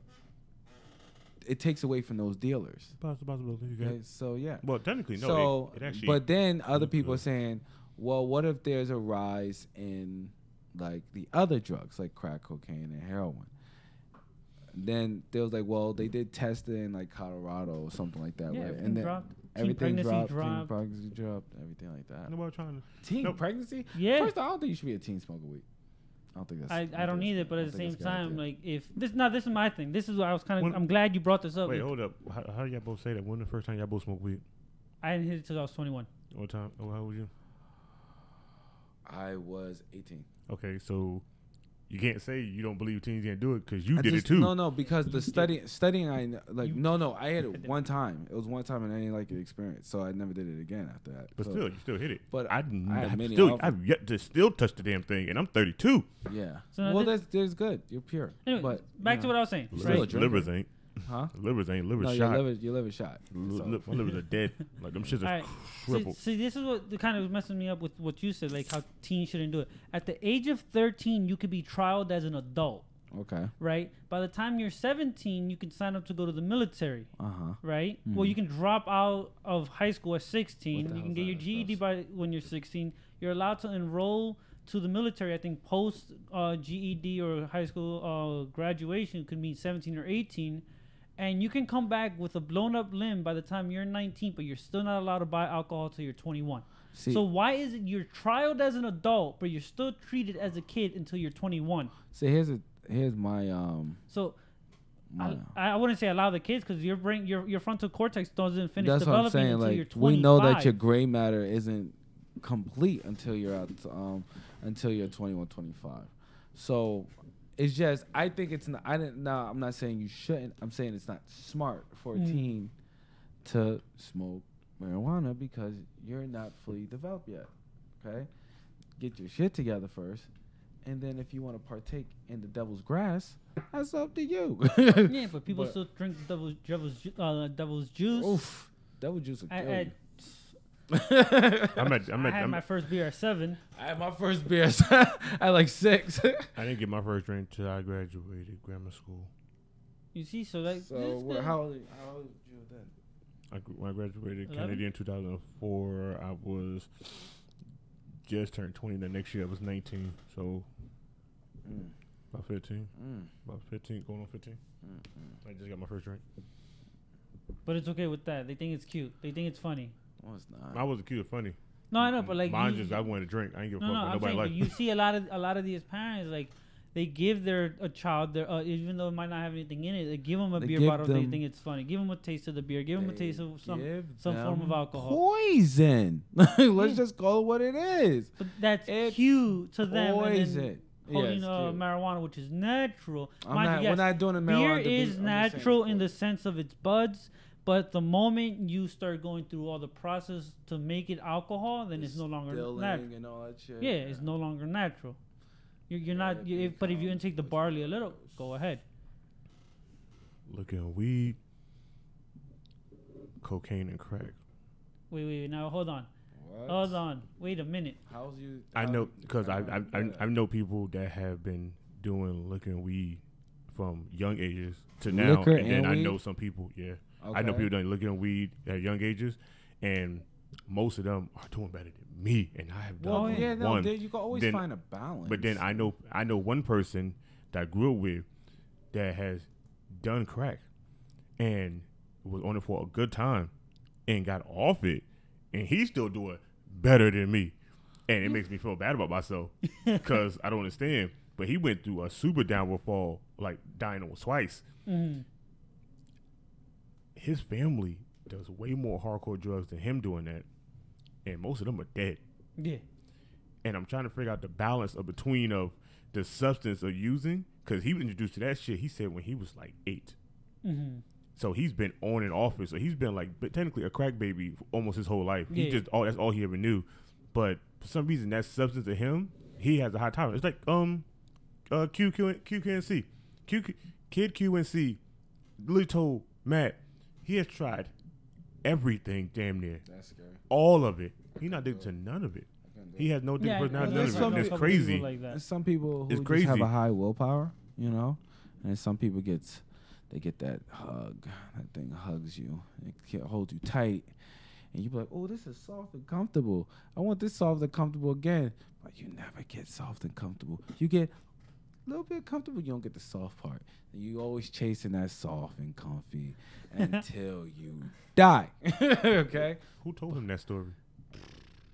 it takes away from those dealers. Possibility. Okay? So yeah. Well, technically, no. So, it actually. But then other people are saying, well, what if there's a rise in like the other drugs like crack cocaine and heroin? Then there was like, well, they did test it in like Colorado or something like that, right? And then everything dropped. Teen pregnancy dropped, everything like that. Nobody trying to teen pregnancy? Yeah. First, I don't think you should be a teen smoker weed. I don't think that's. I don't either, but at the same time, like if this is my thing. This is what I was kind of. I'm glad you brought this up. Wait, hold up. How do y'all both say that? When the first time y'all both smoked weed? I didn't hit it till I was 21. What time? Oh, how old was you? I was 18. Okay, so you can't say you don't believe teens can't do it because you did it too. No, because the studying, I had it one time. It was one time and I didn't like the experience, so I never did it again after that. But still, you still hit it. But I've yet to still touch the damn thing, and I'm 32. Yeah. So well, that's good. You're pure. Anyway, but back to what I was saying. Livers ain't. Huh? Livers ain't. Livers no, shot. Your liver shot. My livers are dead. Like them shits are crippled. See, this is what kind of messes me up with what you said, like how teens shouldn't do it. At the age of 13, you could be trialed as an adult. Okay. Right? By the time you're 17, you can sign up to go to the military. Uh-huh. Right? Mm-hmm. Well, you can drop out of high school at 16. You can get your GED by when you're 16. You're allowed to enroll to the military, I think, post GED or high school graduation could mean 17 or 18. And you can come back with a blown up limb by the time you're 19, but you're still not allowed to buy alcohol till you're 21. So why is it you're trialed as an adult, but you're still treated as a kid until you're 21? So here's my I wouldn't say allow the kids because your brain, your frontal cortex doesn't finish that's developing what I'm saying. until Like, you're 25. we know that your gray matter isn't complete until you're out until you're 21, 25. So it's just, I think it's not, I'm not saying you shouldn't. I'm saying it's not smart for a teen to smoke marijuana because you're not fully developed yet. Okay? Get your shit together first. And then if you want to partake in the devil's grass, that's up to you. Yeah, but people still drink devil's juice. Oof. Devil's juice will kill you. I had my first beer at 7. I had my first beer at like 6. I didn't get my first drink until I graduated grammar school. You see, so how old were you then? When I graduated 11? Kennedy in 2004, I was just turned 20. The next year I was 19, so about 15. About 15, going on 15. I just got my first drink. But it's okay with that. They think it's cute. They think it's funny. No, it's not. I wasn't cute or funny. No, I know, but like mine just I wanted to drink. I ain't give a fuck. I'm Nobody saying, liked. You see a lot of these parents like they give a child their even though it might not have anything in it, they give them a beer give bottle if they them- think it's funny. Give them a taste of the beer. Give them a taste of some Give form of them alcohol. Poison. Let's Yeah. just call it what it is. But that's It's cute to them. And then Poison. holding Yes, cute. marijuana, which is natural. I'm Mind not, you, we're yes, not doing a beer marijuana. is I'm just saying natural it's in the poison. sense of its buds, but the moment you start going through all the process to make it alcohol, then it's no longer Distilling natural. and all that shit. Yeah, it's no longer natural. You're not. But if you intake the barley a little, go ahead. Looking at weed, cocaine, and crack. Wait. Now hold on. What? Hold on. Wait a minute. How's you? I know because how- I know people that have been doing liquor and weed from young ages to now, Liquor and then and I weed? know some people. Yeah, I know Okay. people doing liquor and weed at young ages, and most of them are doing better than me, and I have done Well, yeah, no, one. you can always Then- find a balance. But then I know one person that I grew up with that has done crack and was on it for a good time and got off it, and he's still doing better than me, and it makes me feel bad about myself because I don't understand. But he went through a super downward fall, like dying on twice. Mm-hmm. His family does way more hardcore drugs than him doing that, and most of them are dead. Yeah. And I'm trying to figure out the balance of between of the substance of using, because he was introduced to that shit, he said, when he was like 8. Mm-hmm. So he's been on and off it. So he's been like, but technically a crack baby for almost his whole life. He Yeah. just that's all he ever knew. But for some reason, that substance to him, he has a high tolerance. It's like QQNC, Kid QNC, literally told Matt he has tried everything damn near, That's scary. all of it. He's not addicted to none of it. He has no different personality. there's None of it. some It's crazy. Like that. There's some people who It's just have crazy. a high willpower, you know, and some people get that hug. That thing hugs you. It holds you tight, and you be like, "Oh, this is soft and comfortable. I want this soft and comfortable again." But you never get soft and comfortable. You get a little bit comfortable. You don't get the soft part. And you always chasing that soft and comfy until you die. Okay. Who told him that story?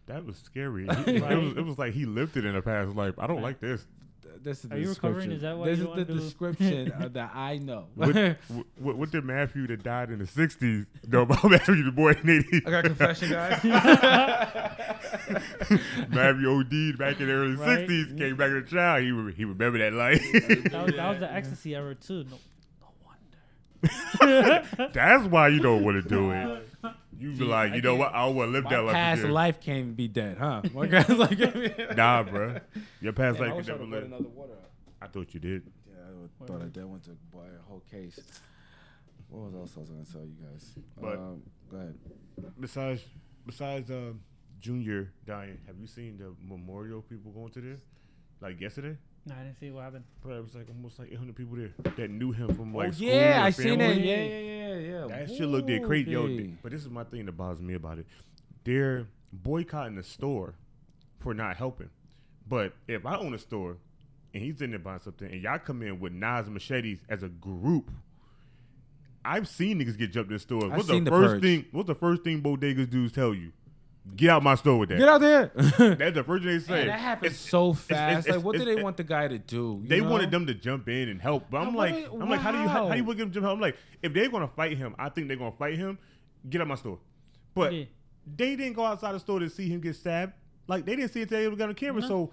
That was scary. It was like he lived it in a past life. I don't like this. This is Are the you recovering? description. Is that why This you is don't the wanna do- description that I know. What did Matthew that died in the 60s know about Matthew the boy in the 80s? I got a confession, guys. Matthew OD'd back in the early Right. 60s, came back as a child. He remembered that life. That was the ecstasy era too. No wonder. That's why you don't want to do it. You be like, you know what? I don't want to live that My life past again. life can't be dead, huh? My guy's like, Nah, bro. Your past Damn, I life wish could I never would've put live. another water up. I thought you did. Yeah, I thought I did. Went to buy a whole case. What was else I was gonna tell you guys? But- Go ahead. Besides Junior dying, have you seen the memorial people going to there? Like yesterday? No, I didn't see what happened. Bro, it was like almost like 800 people there that knew him from like school. yeah, or I seen it. family. Yeah. That shit looked dead crazy. Yo, Woo-wee. but this is my thing that bothers me about it. They're boycotting the store for not helping. But if I own a store and he's in there buying something and y'all come in with knives and machetes as a group, I've seen niggas get jumped in stores. I've seen the purge. What's the first thing bodegas dudes tell you? Get out my store with that. Get out there. That's the first thing they say. Man, that happens It's- so it's- fast. it's- Like, what do it's- they want the guy to do? You They know? wanted them to jump in and help, but I'm How like, would it- how do you wow. want them to jump? I'm like, if they're gonna fight him, I think they're gonna fight him. Get out my store, but Yeah. they didn't go outside the store to see him get stabbed. Like they didn't see it until they got on camera. No. So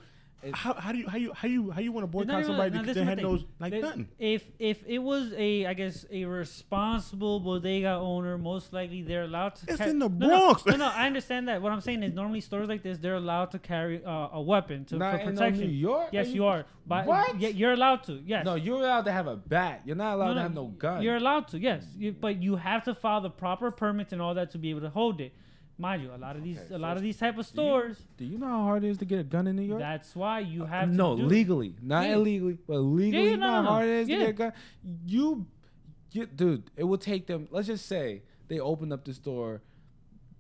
how do you want to boycott even- somebody no, that this they is had the no thing. like That- nothing? If it was a responsible bodega owner, most likely they're allowed to. It's ca- in the No, Bronx. No, I understand that. What I'm saying is normally stores like this, they're allowed to carry a weapon for Not in protection. New York. Yes, you are. But What? Yeah, you're allowed to. Yes. No, you're allowed to have a bat. You're not allowed to have no gun. You're allowed to, yes. But you have to file the proper permits and all that to be able to hold it. Mind you, a lot of these type of stores. Do you know how hard it is to get a gun in New York? That's why you have no, to do legally, not Yeah. illegally, but legally. Yeah, you know how hard it is Yeah. to get a gun. You, dude, it will take them. Let's just say they opened up the store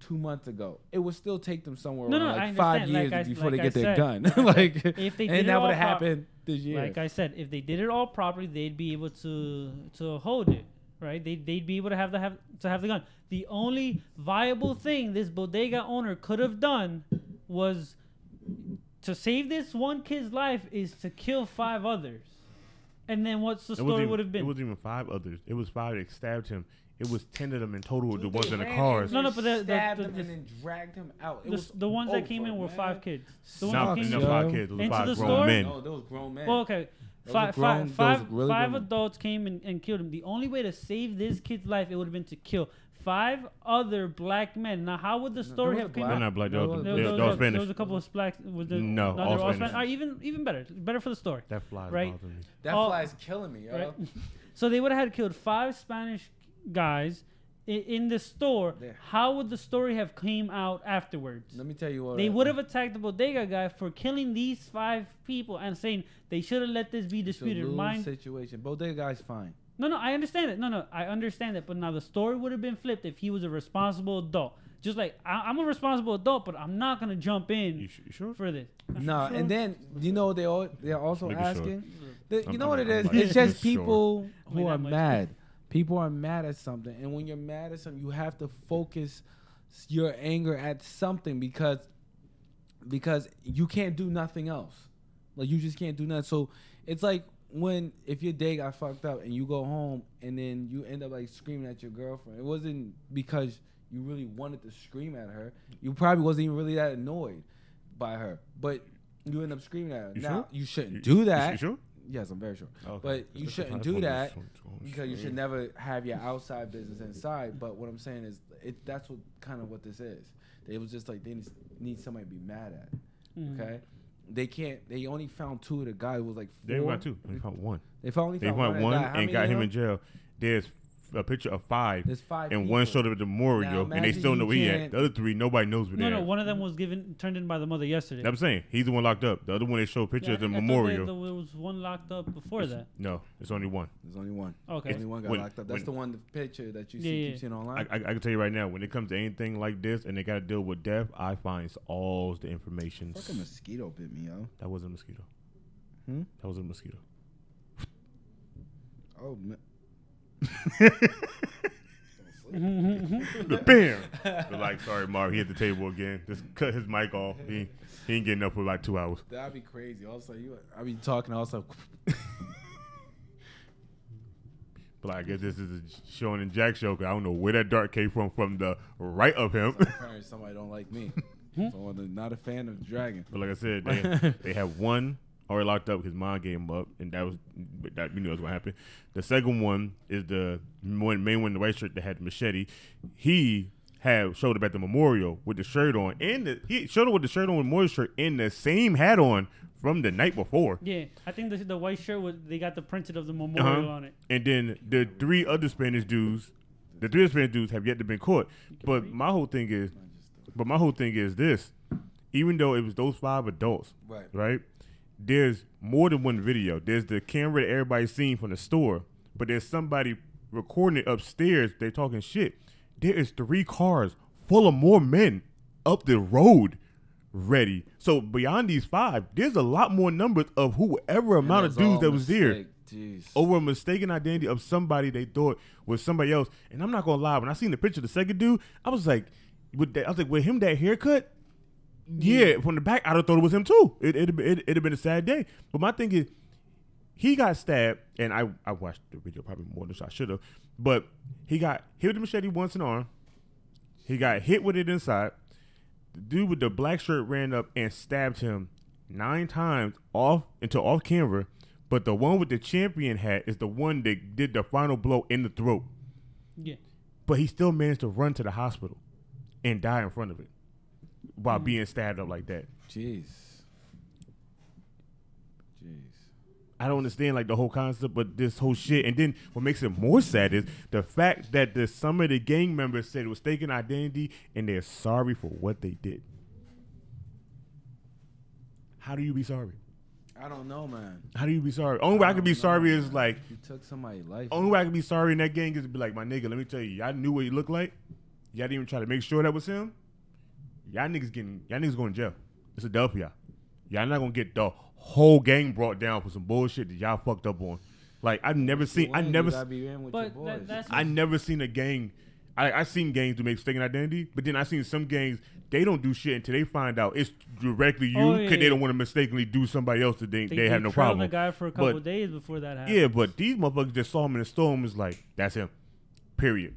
2 months ago. It would still take them somewhere No, around I like 5 understand. years Like before they I get their said, gun. like I like, said, if they did and it that all would have happened this year. Like I said, if they did it all properly, they'd be able to hold it, right? They'd be able to have the gun. The only viable thing this bodega owner could have done was to save this one kid's life is to kill 5 others. And then what's the It story wasn't would have It been? wasn't even 5 others. It was 5 that stabbed him. It was 10 of them in total. Dude, the ones they in the ran cars. in No, there, but the- stabbed the- him the- and then dragged him out. It The, was the ones that came over, in were man. 5 kids. The No, ones that no came in. 5 kids. It was Into 5 the grown store? men. No, those grown men. Well, okay. Those are grown- those are really Five grown. adults came and killed him. The only way to save this kid's life, it would have been to kill 5 other black men. Now, how would the story was have came black. They're out? not black. No, They're There all was Spanish. a couple of blacks. No, they all were all Spanish. Even better for the story. That fly is Right. bothering me. That all- fly's killing me, yo. Right? So they would have had killed 5 Spanish guys in the store. There. How would the story have came out afterwards? Let me tell you what. They would have attacked the bodega guy for killing these 5 people and saying they should have let this be It's a disputed. lose Mine, situation. Bodega guy's fine. no, I understand it. No, I understand it. But now the story would have been flipped if he was a responsible adult. Just like I'm a responsible adult, but I'm not gonna jump in You sure? for this. No, Sure. and then they're also Making sure. asking. You know I'm- what it I'm is? like, It's just sure. people who Wait, are that much. mad. People are mad at something, and when you're mad at something, you have to focus your anger at something because you can't do nothing else. Like you just can't do nothing. So it's like if your day got fucked up and you go home and then you end up like screaming at your girlfriend. It wasn't because you really wanted to scream at her. You probably wasn't even really that annoyed by her, but you end up screaming at her. You Now sure? you shouldn't do that. You sure? Yes, I'm very sure. Okay. But you That's shouldn't fine. do That's that one- because you should never have your outside business inside. But what I'm saying is, that's what kind of what this is. It was just like they need somebody to be mad at. Mhm. Okay, they can't. They only found 2 of the guy who was like 4. They found 2. They found 1. They only They found found one that died. How and many got of him them? in jail. There's a picture of 5. There's 5 And one people. showed up at the memorial, and they imagine still know you where he at. can't- The other 3, nobody knows where they No, at. one of them was turned in by the mother yesterday. I'm saying he's the one locked up. The other one they showed pictures Yeah, of the I thought memorial. there was one locked up before that. No, it's only one. There's only one. Okay. Only one got When- locked up. That's when- the one. The picture that you Yeah. keep seeing online. I can tell you right now, when it comes to anything like this and they got to deal with death, I find all the information. Fucking mosquito bit me, yo. That wasn't a mosquito. Hmm? That wasn't a mosquito. Oh man. The bam. They're like, sorry, Mark, he hit the table again. Just cut his mic off. He ain't getting up for like 2 hours. That'd be crazy. Also, I be talking. Also, But I guess this is a Sean and Jack show. 'Cause I don't know where that dart came from the right of him. apparently somebody don't like me. So I'm not a fan of Dragon. But like I said, they have one already locked up because mom gave him up, and that we knew was gonna happen. The second one is the main one in the white shirt that had the machete. He showed up at the memorial with the shirt on, and he showed up with the shirt on with memorial shirt and the same hat on from the night before. Yeah, I think the white shirt they got the printed of the memorial on it. And then the 3 other Spanish dudes, have yet to be caught. But my whole thing is this: even though it was those 5 adults, right? There's more than one video. There's the camera that everybody's seen from the store, but there's somebody recording it upstairs. They're talking shit. There is 3 cars full of more men up the road ready. So beyond these 5, there's a lot more numbers of whoever amount of dudes that was there. Jeez. Over a mistaken identity of somebody they thought was somebody else. And I'm not gonna lie, when I seen the picture of the second dude, I was like, with him that haircut, yeah, from the back, I'd have thought it was him too. It'd have been a sad day. But my thing is, he got stabbed, and I watched the video probably more than I should have. But he got hit with the machete once in the arm. He got hit with it inside. The dude with the black shirt ran up and stabbed him 9 times off camera. But the one with the champion hat is the one that did the final blow in the throat. Yeah. But he still managed to run to the hospital and die in front of it while being stabbed up like that. Jeez. I don't understand like the whole concept, but this whole shit. And then what makes it more sad is the fact that some of the gang members said it was mistaken identity and they're sorry for what they did. How do you be sorry? I don't know, man. How do you be sorry? Only way I could be sorry is like, You took somebody's life. only way I could be sorry in that gang is to be like, my nigga, let me tell you, y'all knew what he looked like. Y'all didn't even try to make sure that was him. Y'all niggas going to jail. It's a dub for y'all. Y'all not gonna get the whole gang brought down for some bullshit that y'all fucked up on. Like I never seen a gang. I seen gangs do mistaken identity, but then I seen some gangs they don't do shit until they find out it's directly you because they don't want to mistakenly do somebody else that they have no problem. They the guy for a couple of days before that happened. Yeah, but these motherfuckers just saw him in the storm is like, that's him. Period.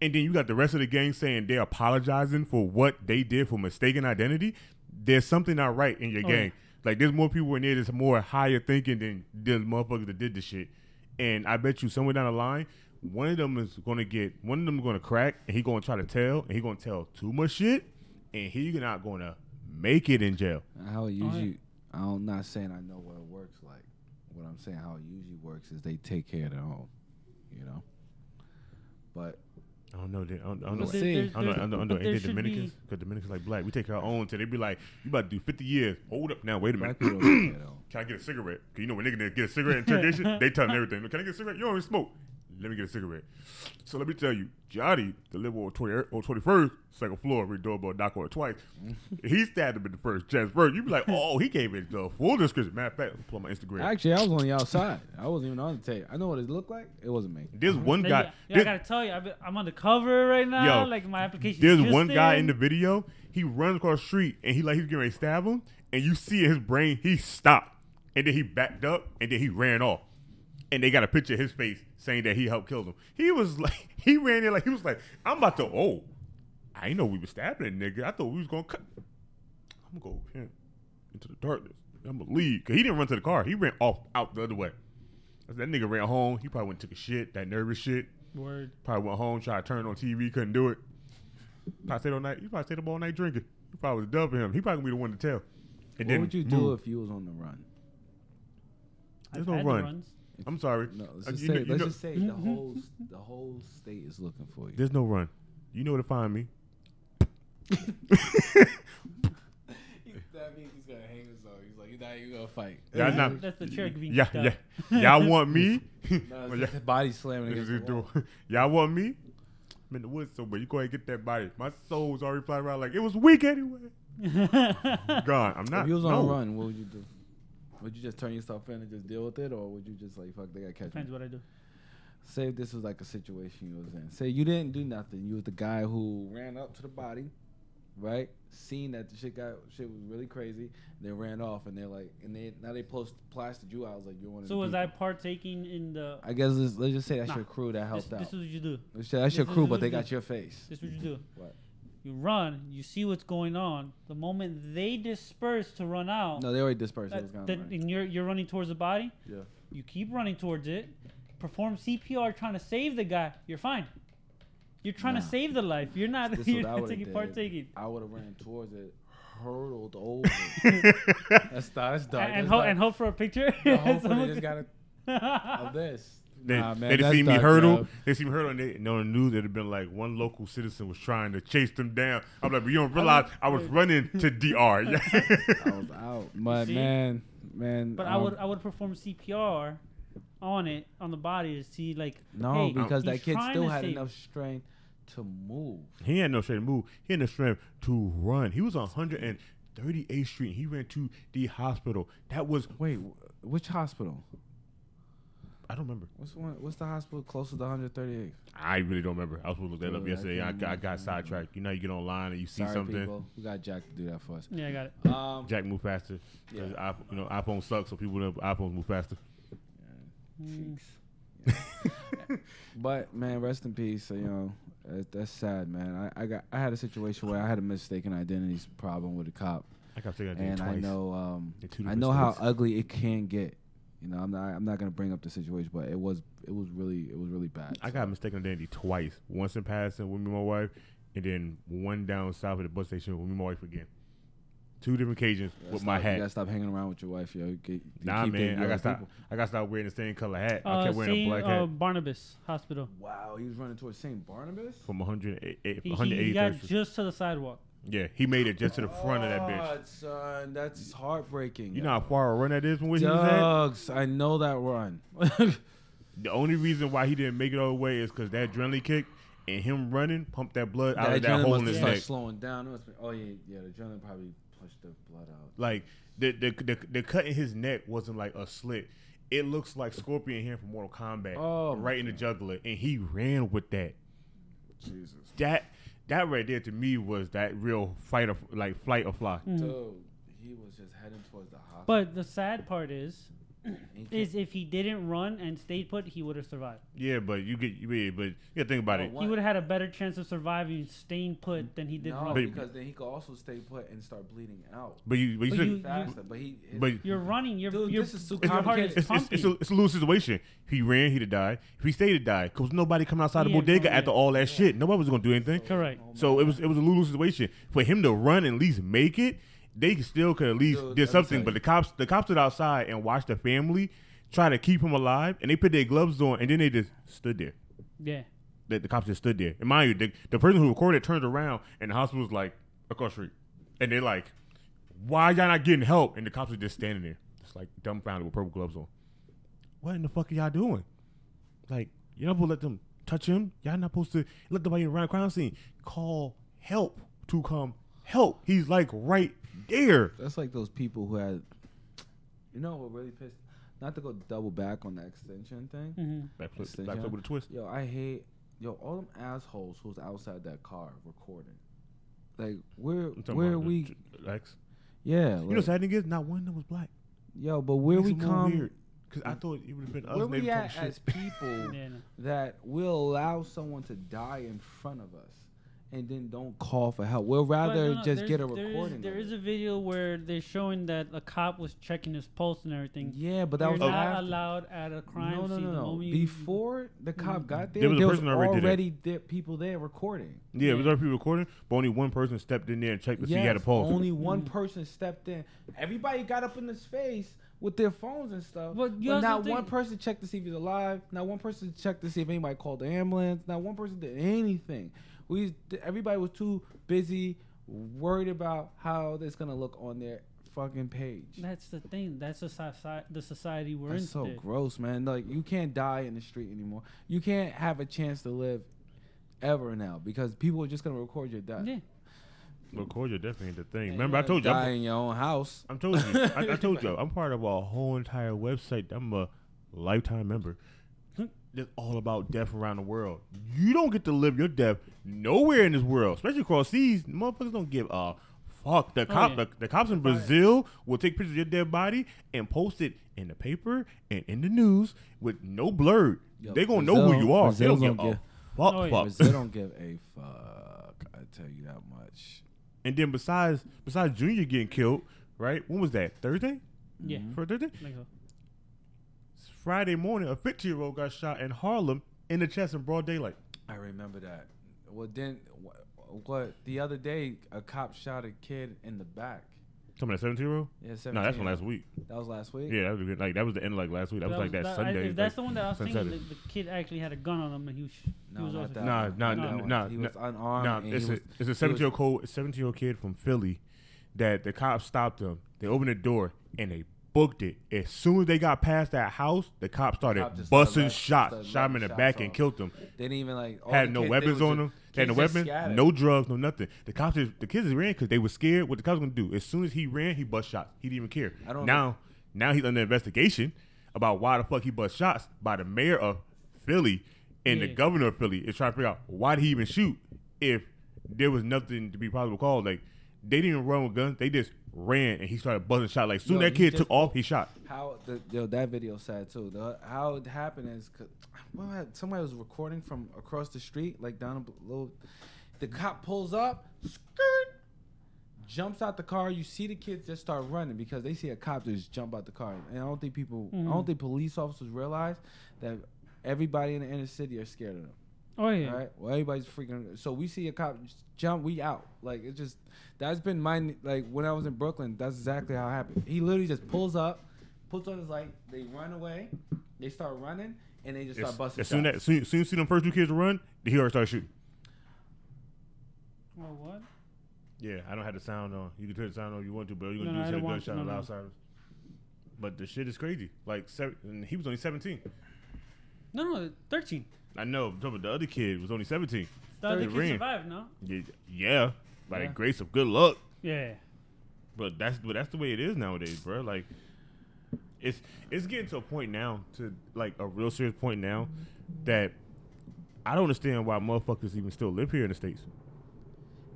And then you got the rest of the gang saying they're apologizing for what they did for mistaken identity. There's something not right in your gang. Like there's more people in there that's more higher thinking than the motherfuckers that did the shit. And I bet you somewhere down the line, one of them is gonna crack, and he gonna try to tell, and he gonna tell too much shit, and he not gonna make it in jail. How it usually, I'm not saying I know what it works like. What I'm saying how it usually works is they take care of their own, you know. But I don't know. I don't know. I don't know. Ain't they Dominicans? Because Dominicans like black. We take our own till they be like, you about to do 50 years. Hold up now. Wait a minute. Can I get a cigarette? Because you know when niggas get a cigarette and interrogation, they tell them everything. Can I get a cigarette? You don't even smoke. Let me get a cigarette. So let me tell you, Johnny, the live on 21st, second floor, read doorbell, knock on it twice. He stabbed him in the first chest first. You be like, oh, he gave it the full description. Matter of fact, let me pull my Instagram. Actually, I was on the outside. I wasn't even on the tape. I know what it looked like. It wasn't me. There's one guy. I gotta tell you, I'm on the cover right now. Yo, like my application. There's one guy in the video. He runs across the street and he's getting ready to stab him, and you see in his brain he stopped, and then he backed up, and then he ran off. And they got a picture of his face saying that he helped kill them. He was like, he ran in like, he was like, I'm about to, I didn't know we was stabbing that nigga. I thought we was going to cut. I'm going to go into the darkness. I'm going to leave. Because he didn't run to the car. He ran out the other way. That nigga ran home. He probably went and took a shit, that nervous shit. Word. Probably went home, tried to turn on TV, couldn't do it. Probably stayed all night. He probably stayed up all night drinking. He probably was done for him. He probably going to be the one to tell. And what would you do if you was on the run? There's no run. I'm sorry. No, let's just say the whole state is looking for you. There's no run. You know where to find me. That means he's gonna hang himself. He's like, you're not even gonna fight. That's the trick. Y'all want me? His body slamming against the wall. Y'all want me? I'm in the woods somewhere. You go ahead and get that body. My soul's already flying around like it was weak anyway. Gone. I'm not. If you was on a run, what would you do? Would you just turn yourself in and just deal with it, or would you just like, fuck, they gotta catch me? Depends what I do. Say if this was like a situation you was in. Say you didn't do nothing. You was the guy who ran up to the body, right? Seen that the shit was really crazy. Then ran off, and they're like, now they plastered you out. I was like, you're one of the So was people. I partaking in the? I guess let's just say that's your crew that helped out. This is what you do. That's your crew, but they got your face. This is what you do. What? You run, you see what's going on. The moment they disperse to run out, no, they already dispersed. And you're running towards the body. Yeah. You keep running towards it. Perform CPR, trying to save the guy. You're fine. You're trying to save the life. You're not. You're not partaking. I would have ran towards it, hurtled over. That's dark. And hope for a picture. Hopefully, they just got of this. They see me hurdle. They see me hurdle, and they on the news it had been like one local citizen was trying to chase them down. I'm like, but you don't realize I was running to DR. I was out, but man. But I would perform CPR on the body to see like. No, hey, because that kid still had enough strength to move. He had no strength to move. He had no strength to run. He was on 138th Street. He ran to the hospital. That was which hospital? I don't remember. What's the hospital closest to 138th? I really don't remember. I was supposed to look that up yesterday. I got sidetracked. You know, you get online and you see something. People. We got Jack to do that for us. Yeah, I got it. Jack move faster. Yeah. iPhone sucks, so people know iPhones move faster. Yeah. But man, rest in peace. That's sad, man. I had a situation where I had a mistaken identities problem with a cop. I got taken and twice. I know how ugly it can get. I'm not gonna bring up the situation, but it was really bad. I got mistaken identity twice. Once in passing with me and my wife, and then one down south at the bus station with me and my wife again. 2 different occasions with my hat. You gotta stop hanging around with your wife, yo. Nah, man. I gotta stop wearing the same color hat. I kept wearing a black hat. Barnabas Hospital. Wow, he was running towards St. Barnabas? From 180. He got just to the sidewalk. Yeah, he made it just to the front of that bitch. Son, that's heartbreaking. You know how far a run that is from where he was at? I know that run. The only reason why he didn't make it all the way is because that adrenaline kick and him running pumped that blood out of that hole in his neck. Slowing down. The adrenaline probably pushed the blood out. Like the cut in his neck wasn't like a slit. It looks like Scorpion here from Mortal Kombat. Oh, right in the jugular, and he ran with that. Jesus. That right there to me was that real flight or fly. Dude, he was just heading towards the hospital. But the sad part is if he didn't run and stayed put, he would have survived. Yeah, but you gotta think about it. He would have had a better chance of surviving staying put than he did No, running. because then he could also stay put and start bleeding out. But you Faster, you're running. Dude, Your this is so heart is complicated. pumping. it's a little situation. If he ran, he'd have died. If he stayed, he'd die. Cause nobody coming outside the bodega after all that shit. Nobody was gonna do anything. Correct. So it was a little situation for him to run and at least make it. They still could at least did something. But the cops stood outside and watched the family try to keep him alive, and they put their gloves on, and then they just stood there. Yeah. The cops just stood there. And mind you, the person who recorded turned around, and the hospital was like across the street, and they're like, "Why y'all not getting help?" And the cops are just standing there, just like dumbfounded with purple gloves on. What in the fuck are y'all doing? Like, you're not supposed to let them touch him. Y'all not supposed to let nobody around the crime scene. Call help to come help. He's like right there. That's like those people who had, you know what really pissed. Not to go double back on the extension thing. Backflip with a twist. Yo, I hate all them assholes who's outside that car recording. Like, where are we? X. Yeah. You know, sad thing is, not one of them was black. Yo, but where we come? Because I thought it would have been us. Where we at as people that will allow someone to die in front of us and then don't call for help? We'll rather just get a recording. There is a video where they're showing that a cop was checking his pulse and everything. Yeah, but that was not allowed at a crime scene. No. Before the cop got there, there was already people there recording. Yeah, it was already people recording, but only one person stepped in there and checked to see he had a pulse. Only one person stepped in. Everybody got up in his face with their phones and stuff. But not one person checked to see if he's alive. Not one person checked to see if anybody called the ambulance. Not one person did anything. Everybody was too busy worried about how it's gonna look on their fucking page. That's the thing. That's the society we're in. That's so gross, man. Like, you can't die in the street anymore. You can't have a chance to live ever now because people are just gonna record your death. Yeah. Record your death ain't the thing. Remember, I told you. Die in your own house. I told you. I told you. I'm part of a whole entire website. I'm a lifetime member. It's all about death around the world. You don't get to live your death nowhere in this world, especially across seas. Motherfuckers don't give a fuck. The cops in Brazil will take pictures of your dead body and post it in the paper and in the news with no blur. They gonna know who you are. They don't give a fuck. Brazil don't give a fuck. I tell you that much. And then besides Junior getting killed, right? When was that? Thursday? Yeah. For Thursday? I think so. Friday morning, a 15-year-old got shot in Harlem in the chest in broad daylight. I remember that. Well, then, what? The other day, a cop shot a kid in the back. Something like 17-year-old? Yeah, 17. No, that's from last week. That was last week? Yeah, that was the end of last week. That was like that Sunday. If that's the one that I was thinking, the kid actually had a gun on him and he was He was unarmed. It's a 17-year-old kid from Philly that the cops stopped him. They opened the door and they booked it. As soon as they got past that house, the cops started busting shots, shot him in the back and killed him. They didn't even had no weapons on them. They had no weapons, no drugs, no nothing. The kids ran because they were scared. What the cops gonna do? As soon as he ran, he bust shots. He didn't even care. Now he's under investigation about why the fuck he bust shots by the mayor of Philly and the governor of Philly is trying to figure out why did he even shoot if there was nothing to be probable cause. Like, they didn't even run with guns. They just ran and he started buzzing shots. Like, soon that kid took off, he shot. How that video sad too. How it happened is somebody was recording from across the street, like down a little. The cop pulls up, skirt, jumps out the car. You see the kids just start running because they see a cop just jump out the car. And I don't think police officers realize that everybody in the inner city are scared of them. Oh yeah. All right. Well, everybody's freaking. So we see a cop jump, we out. Like, it just, that's been my, like, when I was in Brooklyn, that's exactly how it happened. He literally just pulls up, puts on his light, they run away, they start running, and they just start busting shots. As soon as you see them first two kids run, the hero starts shooting. Well, what? Yeah, I don't have the sound on. You can turn the sound on if you want to, but you're going to do a gunshot and loud sirens. But the shit is crazy. Like, and he was only 17. No, 13. I know, but the other kid was only 17. The other kid survived, no? Yeah, by the grace of good luck. Yeah. But that's the way it is nowadays, bro. Like, it's getting to a point now, to like a real serious point now, that I don't understand why motherfuckers even still live here in the States.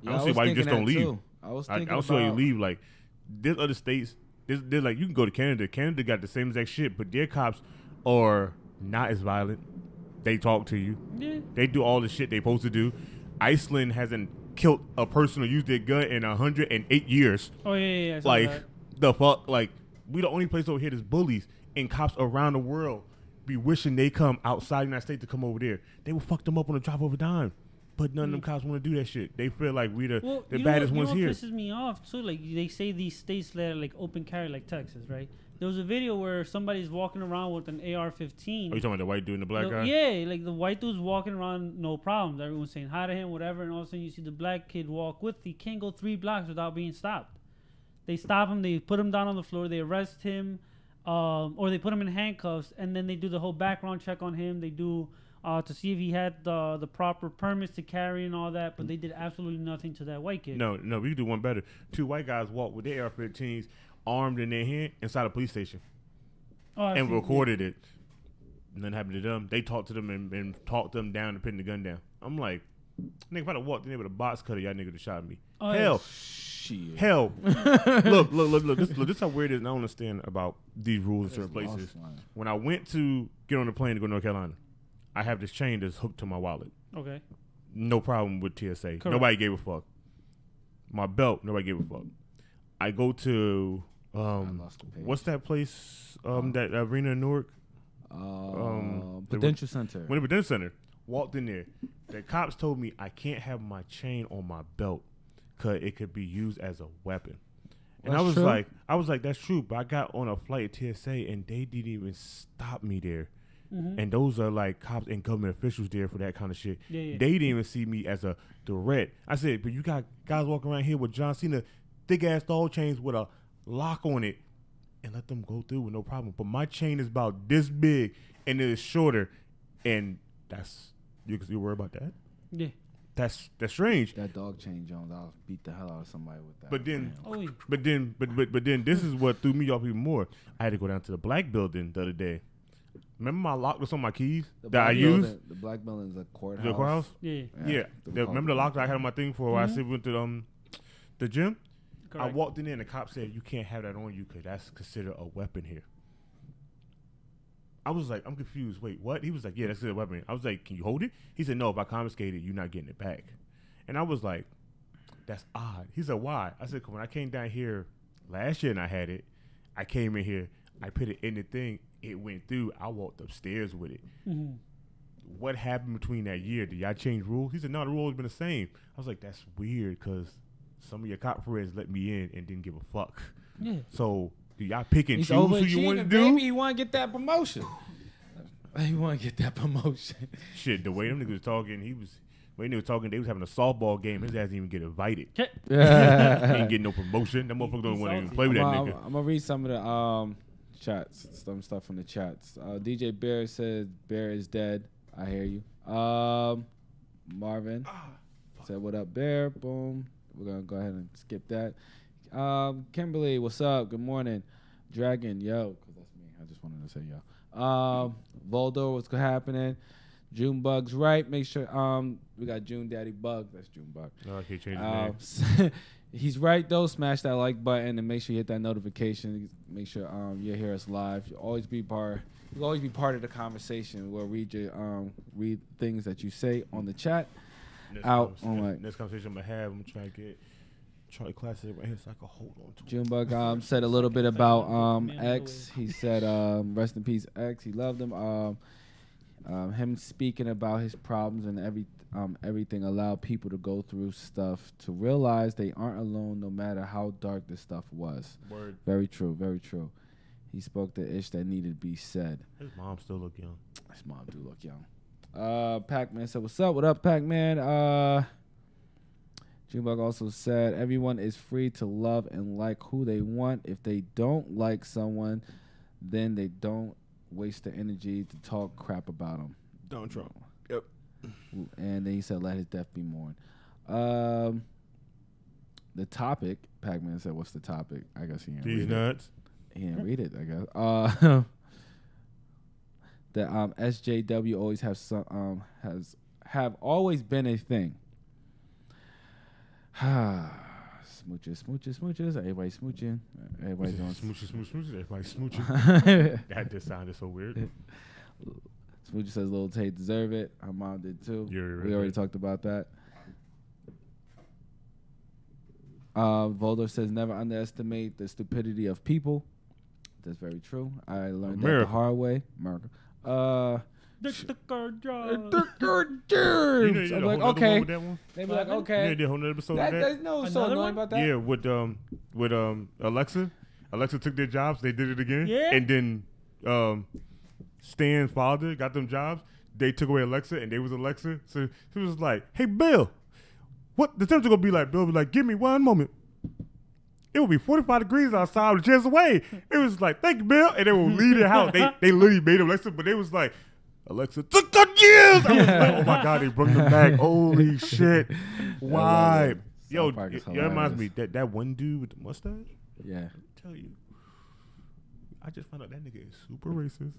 Yeah, I don't see why you just don't leave. Too. I was thinking I don't see why you leave. Like, there's other states. They're like, you can go to Canada. Canada got the same exact shit, but their cops are not as violent. They talk to you. Yeah. They do all the shit they supposed to do. Iceland hasn't killed a person or used their gun in 108 years. Oh yeah. I saw Like that. the fuck. Like, we the only place over here that's bullies, and cops around the world be wishing they come outside the United States to come over there. They will fuck them up on a drop of a dime. But none of them cops want to do that shit. They feel like we the baddest ones here. What pisses me off too? Like they say these states that are like open carry, like Texas, right? There was a video where somebody's walking around with an AR-15. Are you talking about the white dude and the black guy? Yeah, like the white dude's walking around, no problems. Everyone's saying hi to him, whatever, and all of a sudden you see the black kid walk with. He can't go 3 blocks without being stopped. They stop him. They put him down on the floor. They arrest him, or they put him in handcuffs, and then they do the whole background check on him. They do. To see if he had the proper permits to carry and all that, but they did absolutely nothing to that white kid. No, we do one better. 2 white guys walked with their AR-15s armed in their hand inside a police station and recorded it. Nothing happened to them. They talked to them and talked them down to pin the gun down. I'm like, nigga, if I'd have walked in there with a box cutter, y'all nigga would have shot me. Oh, Hell. Shit. Hell. Look. This is how weird it is. And I don't understand about these rules in certain places. When I went to get on the plane to go to North Carolina, I have this chain that's hooked to my wallet. Okay. No problem with TSA. Correct. Nobody gave a fuck. My belt, nobody gave a fuck. I go to what's that place? That arena in Newark? Prudential Center. When the Prudential Center. Walked in there. The cops told me I can't have my chain on my belt because it could be used as a weapon. And I was like, that's true. But I got on a flight at TSA and they didn't even stop me there. Mm-hmm. And those are like cops and government officials there for that kind of shit. Yeah. They didn't even see me as a threat. I said, but you got guys walking around here with John Cena thick ass dog chains with a lock on it and let them go through with no problem. But my chain is about this big and it is shorter, and that's you worry about that? Yeah. That's strange. That dog chain, Jones, I'll beat the hell out of somebody with that. But then this is what threw me off even more. I had to go down to the black building the other day. Remember my lock that's on my keys that I used? The black building is a courthouse. The courthouse? Yeah. Remember the lock that I had on my thing for when I went to the gym? Correct. I walked in there and the cop said, you can't have that on you because that's considered a weapon here. I was like, I'm confused. Wait, what? He was like, yeah, that's a weapon. I was like, can you hold it? He said, no, if I confiscate it, you're not getting it back. And I was like, that's odd. He said, why? I said, 'cause when I came down here last year and I had it, I came in here, I put it in the thing, it went through, I walked upstairs with it. Mm-hmm. What happened between that year? Did y'all change rules? He said, no, the rule has been the same. I was like, that's weird because some of your cop friends let me in and didn't give a fuck. Yeah. So do y'all pick and choose who you want to do? Baby, you want to get that promotion. You want to get that promotion. Shit, the way them niggas was talking, they was having a softball game. His ass didn't even get invited. He ain't getting no promotion. That motherfucker don't want to even play with that nigga. I'm going to read some of the chats, some stuff from the chats. DJ Bear says, Bear is dead. I hear you. Marvin said, what up, Bear? Boom. We're going to go ahead and skip that. Kimberly, what's up? Good morning. Dragon, yo. Because that's me. I just wanted to say yo. Voldo, what's happening? June Bug's right. Make sure we got June Daddy Bug. That's June Bug. Oh, I can't change his name. He's right though. Smash that like button and make sure you hit that notification. Make sure you hear us live. You'll always be part of the conversation. We'll read your read things that you say on the chat. Next conversation I'm gonna have, I'm trying to get Charlie Classic right here so I can hold on to it. Junebug said a little bit about X. He said rest in peace X. He loved him. Him speaking about his problems and everything allowed people to go through stuff to realize they aren't alone no matter how dark the stuff was. Word. Very true, very true. He spoke the ish that needed to be said. His mom still look young. His mom do look young. Pac-Man said, what's up? What up, Pac-Man? Junebug also said, everyone is free to love and like who they want. If they don't like someone, then they don't waste the energy to talk crap about them. Donald Trump. Yep. And then he said, let his death be mourned. The topic, Pac-Man said, what's the topic? I guess he didn't These read nuts. it. He didn't read it, I guess. That SJW always have have always been a thing. Smooches. Everybody smooching. Everybody doing smooches. Everybody smooching. That just sounded so weird. Smoochie says Lil Tay deserve it. Her mom did too. We already talked about that. Volder says never underestimate the stupidity of people. That's very true. I learned that the hard way. America. The card job. I'm like, okay. They be like, okay. You did a whole episode of that? There's no so annoying about that. Yeah, with Alexa. Alexa took their jobs. They did it again. Yeah. And then Stan's father got them jobs. They took away Alexa, and they was Alexa. So he was like, hey, Bill, what the temperature going to be like? Bill was like, give me 1 moment. It will be 45 degrees outside with the chance away. It was like, thank you, Bill. And they will leave their house. They literally made Alexa, but they was like, Alexa took the years. I was like, oh my God, they brought them back. Holy shit. Why? Yo, it reminds me that one dude with the mustache. Yeah. I tell you, I just found out that nigga is super racist.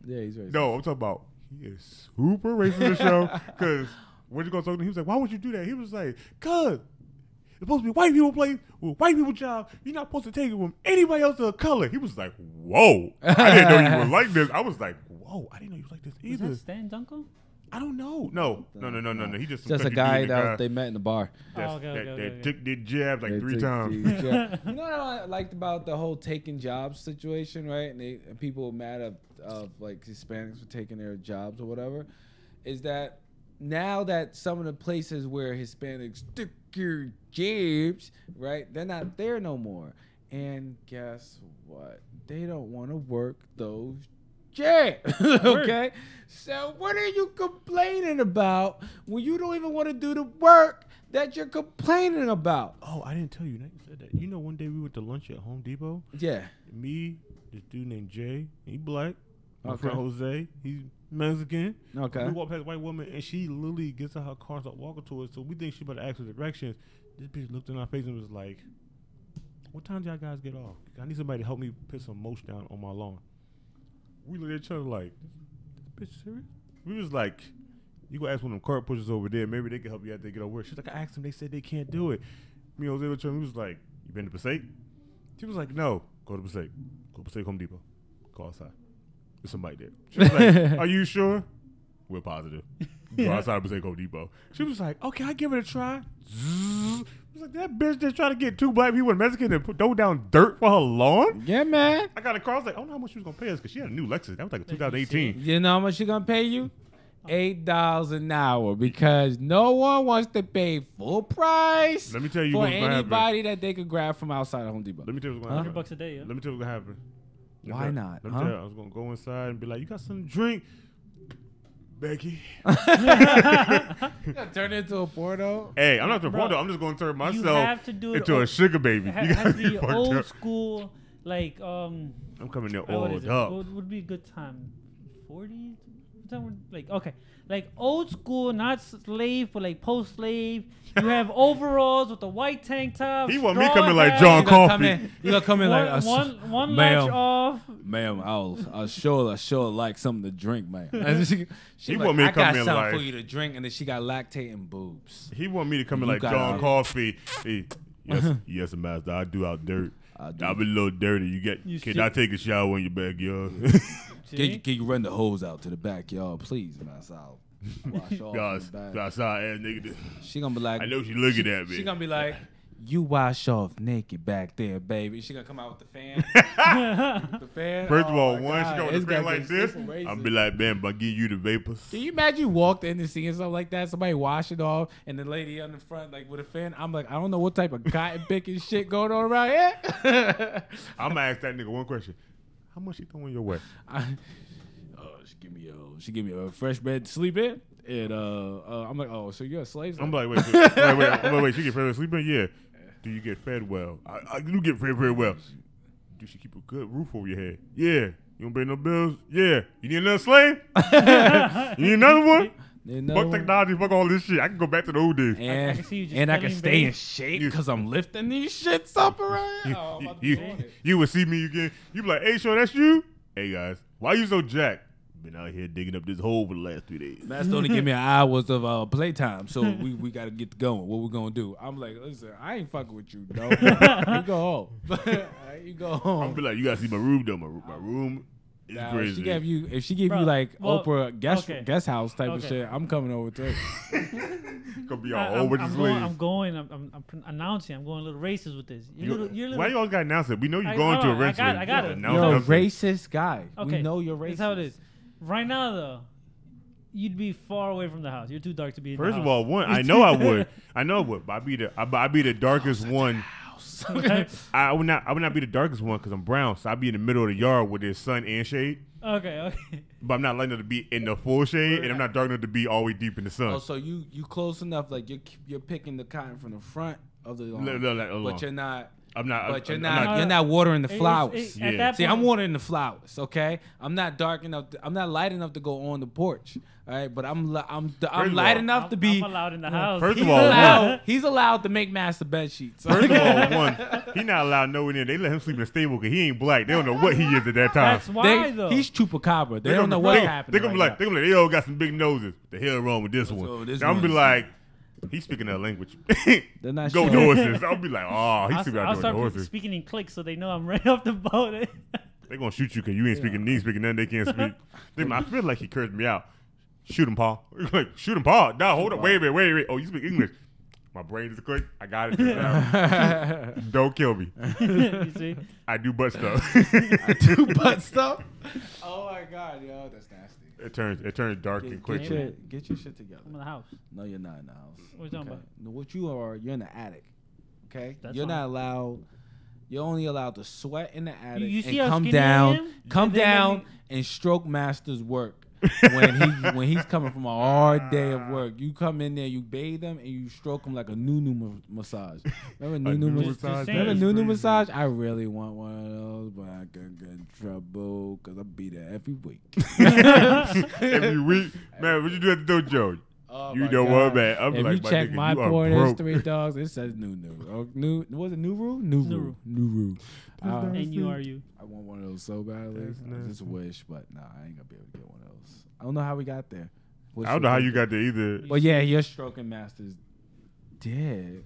Yeah, he's racist. No, I'm talking about he is super racist in the show. Because when you go talk to him, he was like, why would you do that? He was like, cuz it's supposed to be white people play with white people jobs. You're not supposed to take it from anybody else of color. He was like, whoa. I didn't know you were like this. I was like, whoa, I didn't know you was like this either. Was that Stan's uncle? I don't know. No. He just a guy that they met in the bar. That took their jabs like 3 times. You know what I liked about the whole taking jobs situation, right? And people were mad of like Hispanics for taking their jobs or whatever, is that now that some of the places where Hispanics took your jobs, right, they're not there no more. And guess what? They don't want to work those jobs. Okay? So what are you complaining about when you don't even want to do the work that you're complaining about? Oh, I didn't tell you. Now you said that. You know, one day we went to lunch at Home Depot. Yeah. Me, this dude named Jay. He black. My friend Jose. He's Mexican. Okay. We walked past a white woman, and she literally gets out her car, start walking to us. So we think she about to ask for directions. This bitch looked in our face and was like, "What time do y'all guys get off? I need somebody to help me put some mulch down on my lawn." We looked at each other like, "This bitch serious?" We was like, "You go ask one of them cart pushers over there. Maybe they can help you after they get off work." She's like, "I asked them. They said they can't do it." Me and Jose looked at him. He was like, "You been to Passaic?" She was like, "No. Go to Passaic. Go to Passaic Home Depot. Go outside. There's somebody there." She was like, "Are you sure?" "We're positive." Go outside Passaic Home Depot. She was like, "Okay, I give it a try." I was like, that bitch just trying to get 2 black people in Mexican and throw down dirt for her lawn? Yeah, man. I got a car. I was like, I don't know how much she was going to pay us because she had a new Lexus. That was like a 2018. You know how much she going to pay you? $8 an hour because no one wants to pay full price. Let me tell you for what's going to happen. Anybody that they could grab from outside of Home Depot. Let me tell you what's going to happen. $100 a day, yeah. Let me tell you what's going to happen. Why not? Let me tell you, I was going to go inside and be like, "You got something to drink, Becky?" Turn it into a porno. Hey, I'm not doing porno. I'm just going to turn myself into a sugar baby. It has to be old school, like I'm coming there all up. What would be a good time? 40s? Like, okay, like old school, not slave, but like post-slave. You have overalls with the white tank top. He want me coming like John Coffey. You gonna come in like one latch off. Ma'am, I'll sure like something to drink, man. She want me to come in like, I got something for you to drink, and then she got lactating boobs. He want me to come in like John Coffey. Hey, yes, master. I do out dirt. I'll be a little dirty. Can I take a shower in your backyard? Can you run the hose out to the backyard, please, master? I'll wash off. Outside ass nigga. She gonna be like, I know she looking at me. She gonna be like, you wash off naked back there, baby. She gonna come out with the fan. The fan. First of all, she gonna with the fan like this. I'll be like, man, but give you the vapors. Can you imagine you walked in and seeing something like that? Somebody wash it off, and the lady on the front like with a fan. I'm like, I don't know what type of cotton picking shit going on around here. I'm gonna ask that nigga one question. How much she throwing your way? She give me a fresh bed to sleep in, and I'm like, oh, so you're a slave? I'm like, wait. She get fed to sleep in? Yeah. Do you get fed well? I do get fed very well. Do she keep a good roof over your head? Yeah. You don't pay no bills? Yeah. You need another slave? You need another one? Fuck technology, fuck all this shit. I can go back to the old days. And I can stay in shape because I'm lifting these shits up around. You would see me again. You be like, hey, Sean, that's you? Hey, guys, why you so jacked? Been out here digging up this hole for the last 3 days. Matt's only give me hours of playtime, so we got to get going. What we gonna do? I'm like, listen, I ain't fucking with you, dog. You go home. You go home. I'm be like, you gotta see my room though. My room is crazy. If she gave you like Oprah guest house type of Okay. shit, I'm coming over too. Gonna be all over the sleeves. I'm announcing. I'm going a little racist with this. You're little, Why you always gotta announce it? We know you're going to eventually. I got it. You're a racist guy. Okay. We know you're racist. That's how it is. Right now, though, you'd be far away from the house. You're too dark to be in the house. First of all, I know I would. But I'd be the darkest one. Okay. I would not be the darkest one because I'm brown, so I'd be in the middle of the yard with there's sun and shade. Okay. But I'm not light enough to be in the full shade, and I'm not dark enough to be all the way deep in the sun. Oh, so you close enough, like you're picking the cotton from the front of the lawn, but you're not. You're not watering the flowers. See, I'm watering the flowers. Okay, I'm not dark enough. I'm not light enough to go on the porch. All right, but I'm light enough to be. I'm allowed in the house. First of all, he's allowed to make master bed sheets. First of all, he not allowed nowhere near. They let him sleep in a stable because he ain't black. They don't know what he is at that time. That's why though. He's chupacabra. They don't know what's happening. They're gonna be like, they all got some big noses. The hell wrong with this one? I'm gonna be like, he's speaking that language. They're not Go sure. horses. I'll be like, oh, he's speaking I'll out start horses. speaking in clicks so they know I'm right off the boat. They're gonna shoot you because you ain't speaking. You ain't speaking nothing. They can't speak. I feel like he cursed me out. Shoot him, Paul. Like, shoot him, Paul. No, hold up. Wait a minute. Oh, you speak English. My brain is quick. I got it. Don't kill me. You see? I do butt stuff. I do butt stuff. Oh my god, yo, that's nasty. It turns dark and quick. Get your shit together. I'm in the house. No, you're not in the house. What are you talking about? No, what you are, you're in the attic. Okay? That's you're fine. not allowed. You're only allowed to sweat in the attic You see and how come skinny I down, am? come And then let down me- and stroke master's work. when he's coming from a hard day of work, you come in there, you bathe him, and you stroke him like a Nunu massage. Remember Nunu massage? Remember Nunu massage? I really want one of those, but I can get in trouble because I'll be there every week. Every week, man. What you do at the dojo? Oh You my know God. what, man? I'm If like, you my check nigga, my you are porn broke. history, dogs, it says Nunu. Oh, was it Nuru? Nuru. Nuru. NURU. I want one of those so badly. That's I just wish, but nah, I ain't gonna be able to get one of those. I don't know how we got there. I don't know how you got there either. Well, yeah, your stroking master's dead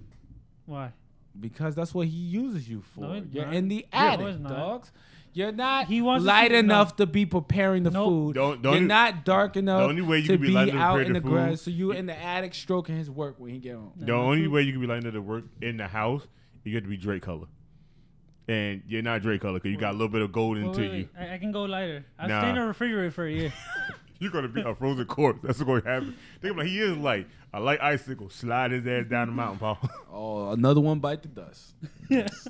Why? because that's what he uses you for. No, it's You're not. in the No, attic, it's not. dogs. You're not He wants light to- enough no. to be preparing the Nope. food. Don't- You're not dark enough only way you to can be be light enough to out prepare in the the grass. food- So you in the attic stroking his work when he get home. The only way you can be lighting up the work in the house, you get to be Drake color. And you're not Drake color because you got a little bit of gold into you. I can go lighter. I'll Nah. stay in the refrigerator for a year. You're going to be a frozen corpse. That's what's going to happen. Think about it, he is like a light icicle. Slide his ass down the mountain, Paul. Oh, another one bite the dust. That's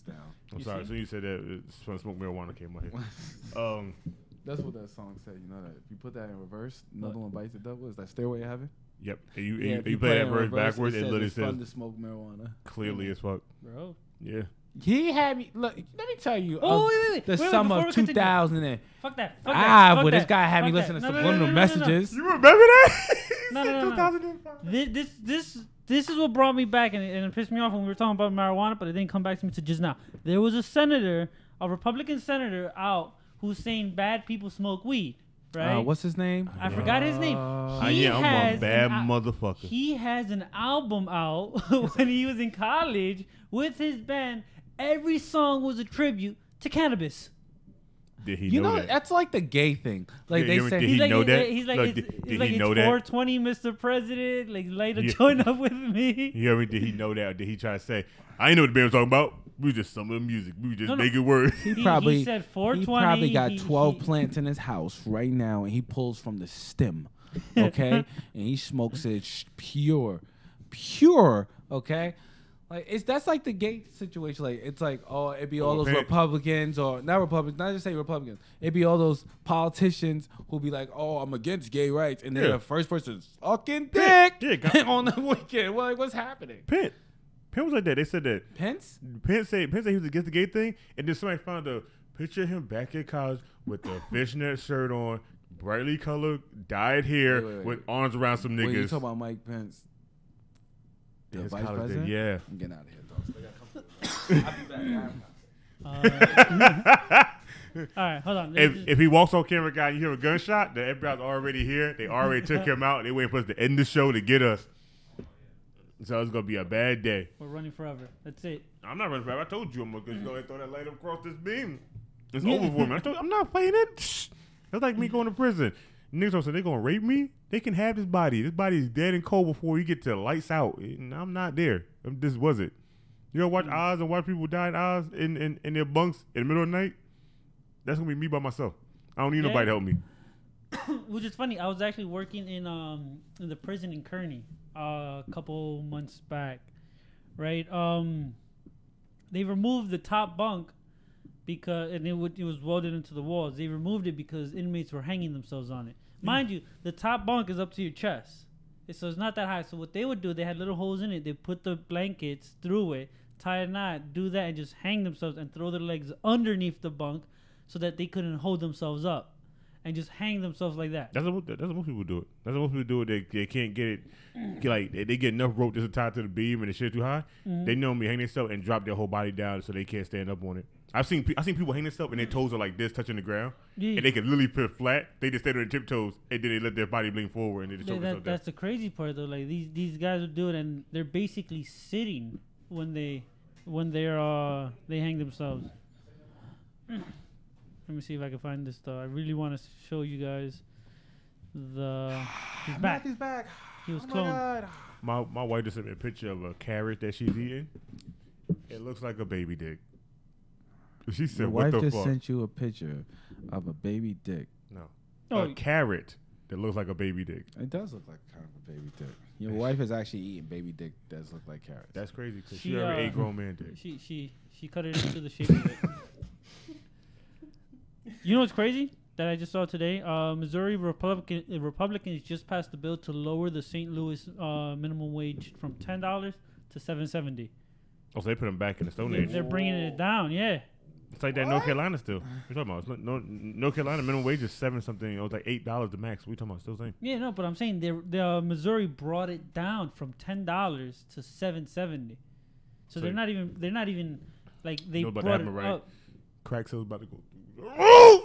down. I'm You sorry. see? So you said that smoke marijuana came out here. That's what that song said. You know that if you put that in reverse, another one bites the devil. Is that Stairway to Heaven? Yep. And you, Yeah, if you play it that in verse reverse, backwards, it literally it's fun says to smoke marijuana. clearly as fuck. Bro. Yeah. He had me. Look, let me tell you. Oh, wait. The Wait, summer before of we continue. 2000 and Fuck that. well, this guy had me listening to subliminal messages. You remember that? No. 2005. This is what brought me back, and it pissed me off when we were talking about marijuana, but it didn't come back to me to just now. There was a Republican senator out who's saying bad people smoke weed, right? What's his name? I forgot his name. He I'm has a bad an motherfucker. He has an album out when he was in college with his band. Every song was a tribute to cannabis. Did he You know know, that? that's like the gay thing. Like Yeah, they say, did He's he like, know that? He's like, Look, it's, did it's he like it's know that? 420, Mr. President. Like, light a Yeah. joint up with me. You hear me? Did he know that? Or did he try to say, I ain't know what the band was talking about. We was just some of the music. We was just No. making words. he He said 420. He probably got he- 12 he- plants in his house right now, and he pulls from the stem, okay? And he smokes it pure, okay? Like that's like the gay situation. Like it's like it'd be all those Pant. Republicans or not Republicans, not just say Republicans. It'd be all those politicians who be like, "Oh, I'm against gay rights," and then Yeah. the first person sucking dick Yeah, on the weekend. Well, like, what's happening? Penn was like that. They said that. Pence? Penn said he was against the gay thing, and then somebody found a picture of him back at college with the fishnet shirt on, brightly colored, dyed hair, Wait. with arms around some Wait, you niggas. talking about Mike Pence? The His vice college president? days, yeah. I'm getting out of here, dogs. I'll be back. right, hold on. If he walks on camera, guy, you hear a gunshot, the FBI's already here. They already took him out. They waiting for us to end the show to get us. So it's gonna be a bad day. We're running forever. That's it. I'm not running forever. I told you I'm gonna go throw that light across this beam. It's over for me. I'm not fighting it. Shh. That's like me going to prison. Niggas said they gonna rape me. They can have this body. This body is dead and cold before you get to lights out. And I'm not there. This was it. You know, watch Oz and watch people die in Oz in their bunks in the middle of the night. That's gonna be me by myself. I don't need nobody to help me. Which is funny. I was actually working in the prison in Kearney a couple months back, right? They removed the top bunk because it was welded into the walls. They removed it because inmates were hanging themselves on it. Mind you, the top bunk is up to your chest, so it's not that high. So what they would do, they had little holes in it. They put the blankets through it, tie a knot, do that, and just hang themselves and throw their legs underneath the bunk so that they couldn't hold themselves up and just hang themselves like that. That's what most people do it. That's what most people do it. They can't get it. They get enough rope just to tie to the beam and the shit too high. Mm-hmm. They normally hang themselves and drop their whole body down so they can't stand up on it. I've seen people hang themselves and their toes are like this, touching the ground, and they can literally put flat. They just stand on their tiptoes and then they let their body lean forward and they just choke themselves down. That's the crazy part though. Like these guys will do it and they're basically sitting when they hang themselves. Let me see if I can find this though. I really want to show you guys he's back. Matthew's back. He was cloned. My wife just sent me a picture of a carrot that she's eating. It looks like a baby dick. She said, "What the fuck?" Your wife just sent you a picture of a baby dick. No, a carrot that looks like a baby dick. It does look like kind of a baby dick. Your wife is actually eating baby dick that does look like carrots. That's crazy because she already ate grown man dick. She cut it into the shape of it. You know what's crazy that I just saw today? Missouri Republicans just passed a bill to lower the St. Louis minimum wage from $10 to $7.70. Oh, so they put them back in the Stone Age. They're bringing it down, yeah. It's like that in North Carolina still. We're talking about North Carolina minimum wage is $7 something. It was like $8 the max. We talking about still the same. Yeah, no, but I'm saying Missouri brought it down from $10 to $7.70. So they're not even like they brought it right? up. Crack sales about to go through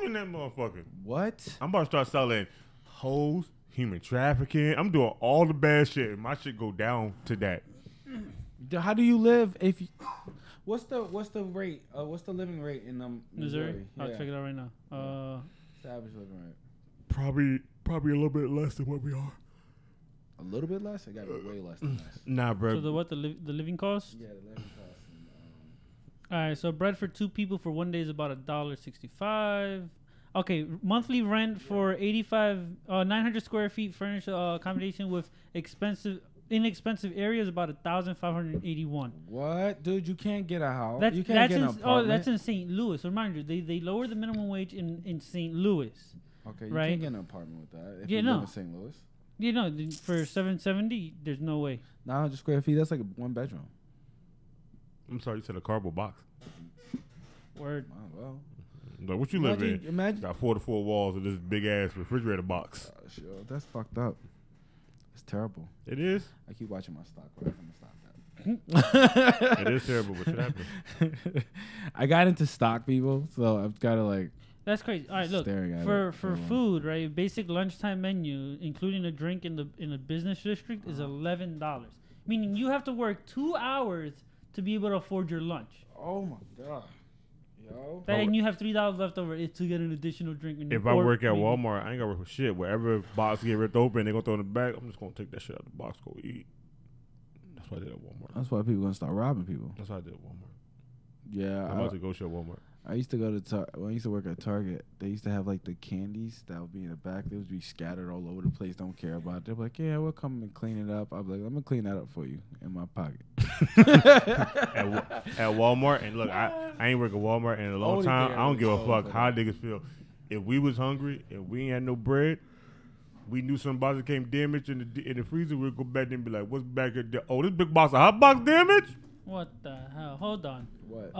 in that motherfucker. What? I'm about to start selling hoes, human trafficking. I'm doing all the bad shit. And my shit go down to that. How do you live if you? What's the rate? What's the living rate in Missouri? I'll check it out right now. Average living rate. Probably a little bit less than what we are. A little bit less? It got to be way less than that. Nah, bro. So the living cost? Yeah, the living cost. All right, so bread for 2 people for 1 day is about $1.65. Okay, monthly rent for 900 square feet furnished accommodation with inexpensive areas about $1,581. What, dude? You can't get a house. That's, you can't get an apartment. That's in St. Louis. Reminder, they lowered the minimum wage in St. Louis. Okay, you right? can't get an apartment with that. If you live in St. Louis. Yeah, no, for $7.70, there's no way. 900 square feet. That's like a 1 bedroom. I'm sorry, you said a cardboard box. Word. Oh, well. Like, what you live in? Imagine. Got 4 to 4 walls of this big ass refrigerator box. Sure, that's fucked up. It's terrible. It is. I keep watching my stock. Right? I'm gonna stop that. It is terrible, but shit happens. I got into stock, people, so I've got to like. That's crazy. All right, look for food, right? Basic lunchtime menu, including a drink in the business district, is $11. Meaning you have to work 2 hours to be able to afford your lunch. Oh my god, yo! And you have $3 left over to get an additional drink. If I work at Walmart, I ain't gotta work for shit. Wherever box get ripped open, they gonna throw it in the back. I'm just gonna take that shit out of the box, go eat. That's what I did at Walmart. That's why people gonna start robbing people. That's what I did at Walmart. Yeah, I'm about to go shop Walmart. I used to go to when I used to work at Target. They used to have like the candies that would be in the back. They would be scattered all over the place. Don't care about it. They're like, yeah, we'll come and clean it up. I'm like, I'm gonna clean that up for you in my pocket. at Walmart, and look, I ain't worked at Walmart in a long time. I don't give a fuck how niggas feel. If we was hungry and we ain't had no bread, we knew some box that came damaged in the freezer, we'd go back there and be like, what's back there? Oh, this big box of hot box damaged? What the hell? Hold on. What?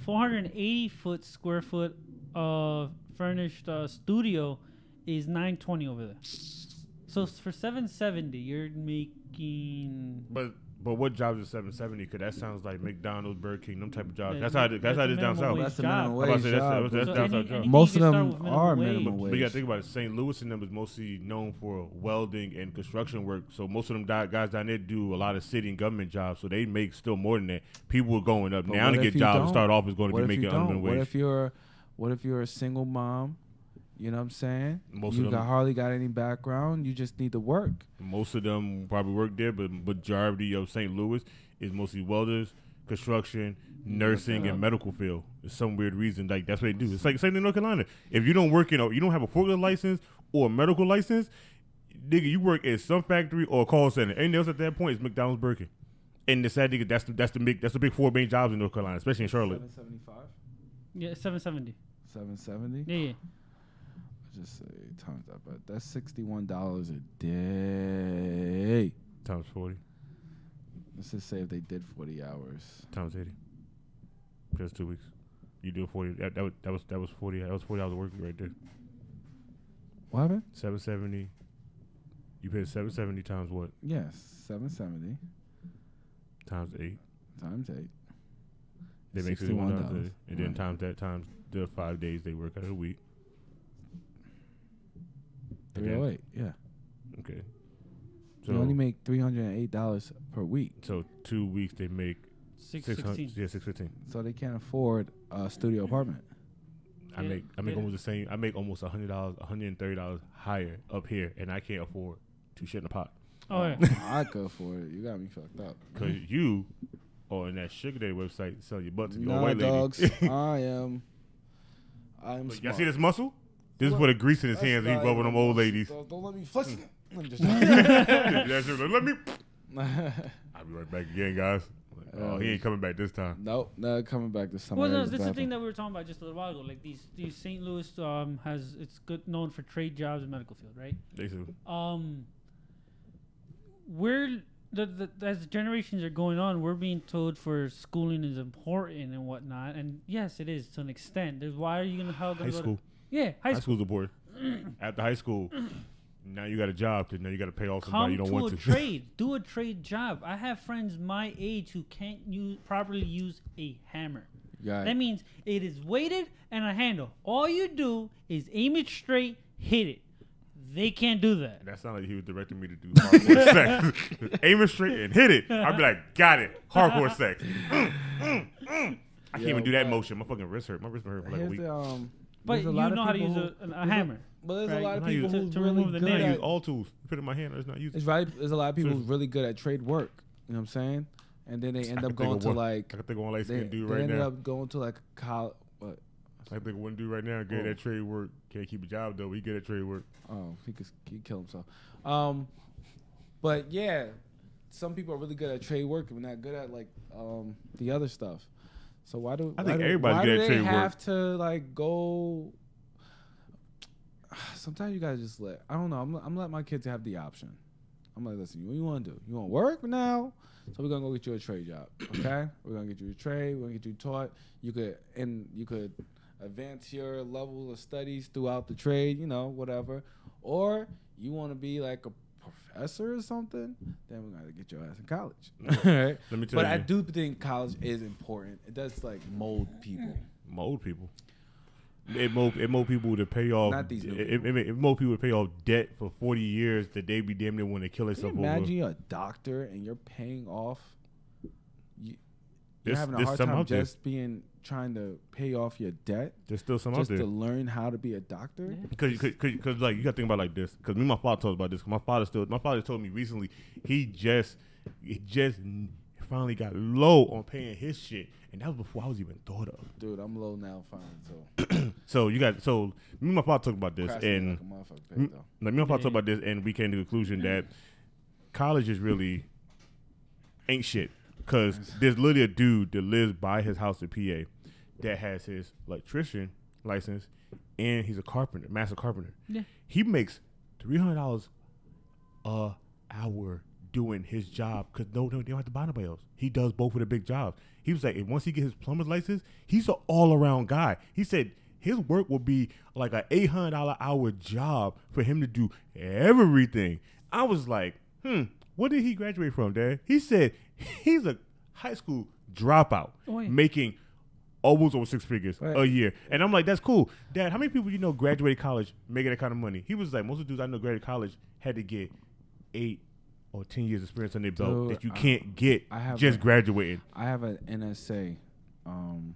480 square foot furnished studio is $920 over there. So for $770, you're making. But But what jobs is 770? Because that sounds like McDonald's, Burger King, them type of jobs. Yeah, that's how it is down south. That's the job. minimum I'm about wage to say job. that's So down south job. anything Most you of can start them with minimum are wage. minimum But wage. you gotta think about it. St. Louis and them is mostly known for welding and construction work. So most of them guys down there do a lot of city and government jobs. So they make still more than that. People are going up But now what to if get you jobs. don't? To start off is going to What be if you making don't? minimum wage. What if you're a single mom? You know what I'm saying? Most you of them hardly got any background. You just need to work. Most of them probably work there, but majority of St. Louis is mostly welders, construction, nursing, and medical field. For some weird reason, like that's what they do. It's like same thing in North Carolina. If you don't work you don't have a forklift license or a medical license, nigga, you work at some factory or a call center. Anything else at that point is McDonald's, Burger King. And the sad thing is that's the big 4 main jobs in North Carolina, especially in Charlotte. 775. Yeah, 770. 770. Yeah. Just say times that, but that's $61 a day. Times 40. Let's just say if they did 40 hours. Times 80. Just 2 weeks. You do 40. That was 40. That was 40 hours of work right there. What happened? 770. You paid 770 times what? Yes, 770 Times 8. times 8. They make $61 and then times that times the 5 days they work out of the week. 308. Yeah. Okay. So you only make $308 per week. So 2 weeks they make 616. Yeah, 615. So they can't afford a studio apartment. I make almost the same. I make almost $100, $130 higher up here, and I can't afford to shit in a pot. Oh yeah. I could afford it. You got me fucked up. Cause you on that Sugar Daddy website selling your butt to your Nah, white lady. dogs. I'm Look, smart. y'all see this muscle? This is for the grease in his hands. He's rubbing them old ladies. Don't let me flex it. I'm just Let me. I'll be right back again, guys. Oh, he ain't coming back this time. Nope, not coming back this summer. Well, no, this is the thing that we were talking about just a little while ago. Like these St. Louis it's good known for trade jobs and medical field, right? They do. We're as generations are going on, we're being told for schooling is important and whatnot, and yes, it is to an extent. There's why are you gonna High school. High school. School's important. After high school, now you got a job because now you got to pay off somebody you don't want to. Trade. Do a trade job. I have friends my age who can't properly use a hammer. That means it is weighted and a handle. All you do is aim it straight, hit it. They can't do that. That sounded like he was directing me to do hardcore sex. Aim it straight and hit it. I'd be like, got it. Hardcore sex. I can't even do that motion. My fucking wrist hurt. My wrist been hurt for like a week. But you know how to use a hammer. But there's right? a lot of people who's to really remove the good nail. I at use all tools. Put it in my hand. It's not used. It's right. There's a lot of people who's really good at trade work. You know what I'm saying? And then they end up going to like. I can think of one light skinned dude they right ended now. up going to like a college. What? I think of one dude right now good at trade work. Can't keep a job though. He good at trade work. Oh, he kill himself. But yeah, some people are really good at trade work and not good at like the other stuff. So why do everybody's good at trade work? Why do they have to like go? Sometimes you gotta just I don't know. I'm letting my kids have the option. I'm like, listen, what you want to do? You want to work now? So we're gonna go get you a trade job, okay? We're gonna get you a trade. We're gonna get you taught. You could advance your level of studies throughout the trade, whatever. Or you want to be like a professor or something, then we gotta get your ass in college. Right? Let me tell you. But I do think college is important. It does like mold people. Mold people. It mold people to pay off. Not these it mold people to pay off debt for 40 years that they be damn near when they kill themselves over. Imagine you're a doctor and you're paying off. You're having a hard some time out there. just trying to pay off your debt. There's still some out Just there. to learn how to be a doctor. Because like you got to think about it like this. Because me and my father talked about this. My father told me recently he just finally got low on paying his shit, and that was before I was even thought of. Dude, I'm low now, fine. So me and my father talked about this, and like a motherfucker paid, though. me and my father talked about this, and we came to the conclusion that college is really ain't shit. Because there's literally a dude that lives by his house in PA that has his electrician license, and he's a carpenter, master carpenter. Yeah. He makes $300 a hour doing his job because they don't have to buy nobody else. He does both of the big jobs. He was like, and once he gets his plumber's license, he's an all-around guy. He said his work will be like an $800 hour job for him to do everything. I was like, what did he graduate from, Dad? He said He's a high school dropout making almost over 6 figures a year. And I'm like, that's cool. Dad, how many people you know graduated college making that kind of money? He was like, most of the dudes I know graduated college had to get 8 or 10 years experience on their belt that you can't get just graduating. I have an NSA. I'm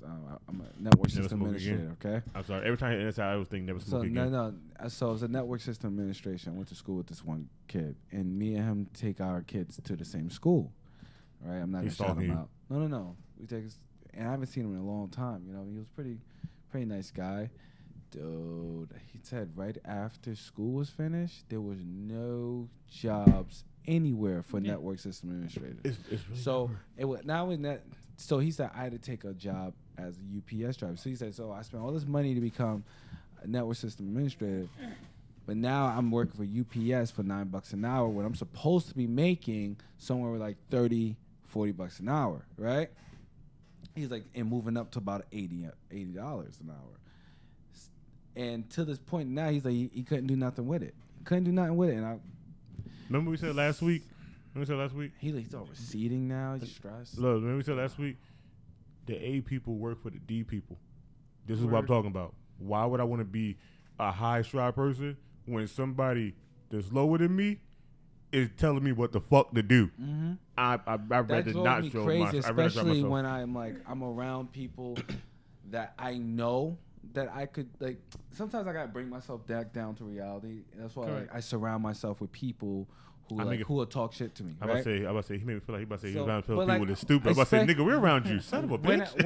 a network system administrator, okay? I'm sorry. Every time I hear NSA, I always think never smoke again. No. So it's a network system administration. I went to school with this one kid, and me and him take our kids to the same school, right? I'm not going to shout him out. No. We take his, and I haven't seen him in a long time. You know, he was pretty nice guy. Dude, he said right after school was finished, there was no jobs anywhere for network system administrators. It's really so it was now in that. So he said I had to take a job as a UPS driver. So he said, so I spent all this money to become a network system administrator, but now I'm working for UPS for $9 an hour when I'm supposed to be making somewhere with like $30, $40 an hour, right? He's like, and moving up to about $80 an hour. And to this point now, he's like, he couldn't do nothing with it. And I remember we said last week? He's all receding now. He's stressed. Look, remember we said last week? The A people work for the D people. This is what I'm talking about. Why would I want to be a high stride person when somebody that's lower than me is telling me what the fuck to do? Mm-hmm. I'd rather not show crazy, especially when I'm around people that I know that I could, like, sometimes I gotta bring myself back down to reality. That's why I surround myself with people who who will talk shit to me. I'm right? about to say he made me feel like he about to say he's around people like, that's stupid. I'm about to say, nigga, we're around you, son of a bitch.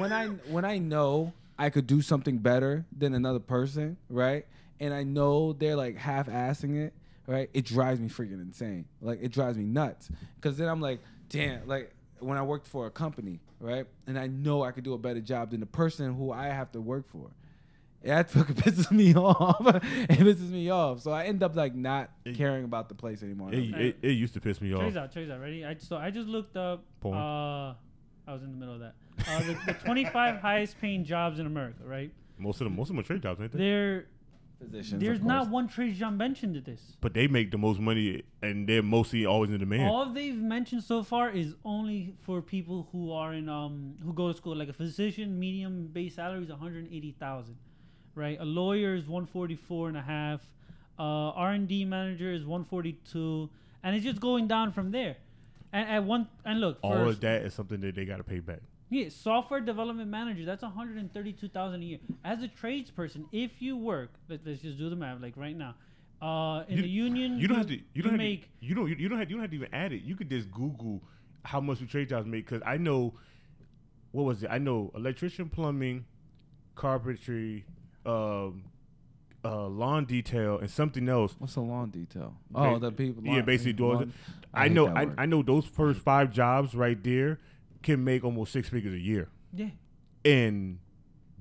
When I know I could do something better than another person, right? And I know they're like half-assing it, right? It drives me freaking insane. Like, it drives me nuts. Because then I'm like, damn, like when I worked for a company, right? And I know I could do a better job than the person who I have to work for. That fucking pisses me off. It pisses me off. So I end up like not caring about the place anymore. It used to piss me off. Check out. Ready? I just looked up. Porn. I was in the middle of that. The 25 highest paying jobs in America, right? Most of them are trade jobs, ain't they? They're physicians. There's not one trade job mentioned at this. But they make the most money, and they're mostly always in demand. All they've mentioned so far is only for people who are in who go to school. Like a physician, medium base salary is $180,000. Right, a lawyer is $144.5, R&D manager is $142, and it's just going down from there. And look, all of that is something that they got to pay back. Yeah, software development manager, that's $132,000 a year. As a tradesperson, if you work, let's just do the math, like right now, in the union, you don't have to even add it. You could just Google how much the trade jobs make, because I know, what was it? I know electrician, plumbing, carpentry, lawn detail, and something else. What's a lawn detail? Oh, the people. Yeah, basically doing. I know those first 5 jobs right there can make almost 6 figures a year. Yeah, and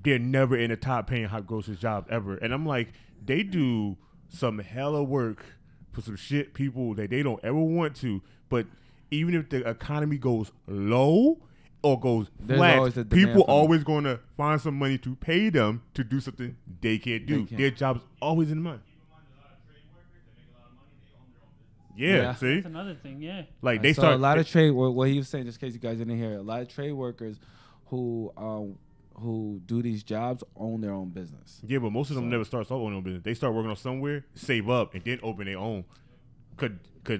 they're never in the top paying hot grossest jobs ever. And I'm like, they do some hella work for some shit people that they don't ever want to. But even if the economy goes low or goes flat, people always going to find some money to pay them to do something they can't do. Their job's always in money. Yeah, see? That's another thing, yeah. Like, they start a lot of trade, what he was saying, just in case you guys didn't hear, a lot of trade workers who do these jobs own their own business. Yeah, but most of them never start owning their own business. They start working on somewhere, save up, and then open their own. Cause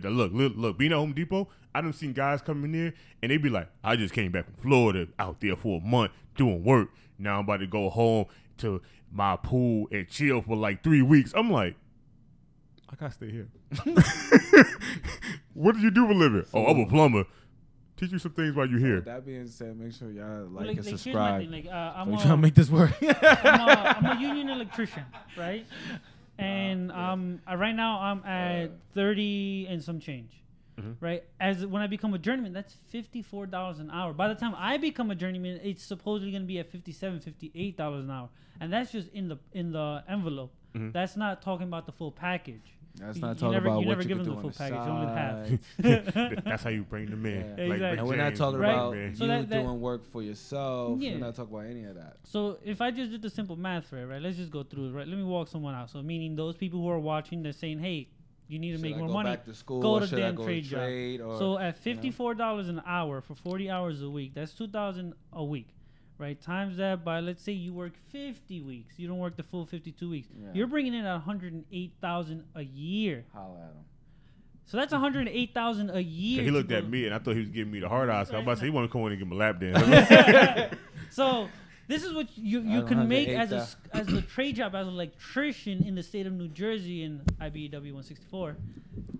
look, being at Home Depot, I done seen guys come in there and they be like, I just came back from Florida, out there for a month doing work. Now I'm about to go home to my pool and chill for like 3 weeks. I'm like, I gotta stay here. What do you do for a living? I'm a plumber. Teach you some things while you're here. With that being said, make sure y'all like and here's my subscribe. thing, I'm trying to make this work. I'm a union electrician, right? And right now I'm at 30 and some change, right? As when I become a journeyman, that's $54 an hour. By the time I become a journeyman, it's supposedly going to be at $57, $58 an hour, and that's just in the envelope. That's not talking about the full package. That's not talking about what you can do on the package. Only half. That's how you bring them in. Yeah, exactly. And we're not talking about So you doing work for yourself. We're not talking about any of that. So if I just did the simple math for it, right? Let's just go through it, right? Let me walk someone out. So meaning those people who are watching, they're saying, hey, you need to Should make I more go money. back to school, Go or to should I damn go trade to job. trade, or, So at $54 an hour for 40 hours a week, that's $2,000 a week, right? Times that by, let's say you work 50 weeks. You don't work the full 52 weeks. Yeah. You're bringing in $108,000 a year. Holla at him. So that's $108,000 a year. He looked at me and I thought he was giving me the hard eyes. I was about to say he wanted to come in and give him a lap dance. So this is what you can make as a trade job as an electrician in the state of New Jersey in IBEW 164.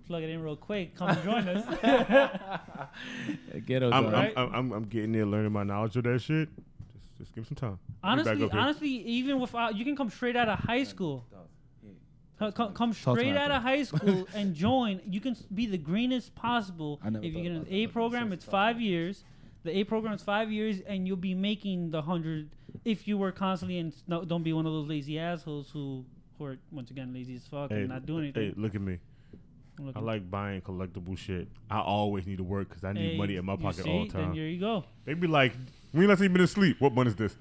Plug it in real quick. Come and join us. I'm getting there, learning my knowledge of that shit. Just give me some time. Honestly, even without, you can come straight out of high school. Come straight out of high school and join. You can be the greenest possible. If you get an A program, it's 5 years. The A program is 5 years, and you'll be making the 100 if you work constantly and don't be one of those lazy assholes who are once again lazy as fuck and not doing anything. Hey, look at me. I like buying collectible shit. I always need to work because I need money in my pocket all the time. Then there you go. They be like, when last time you been asleep? What month is this?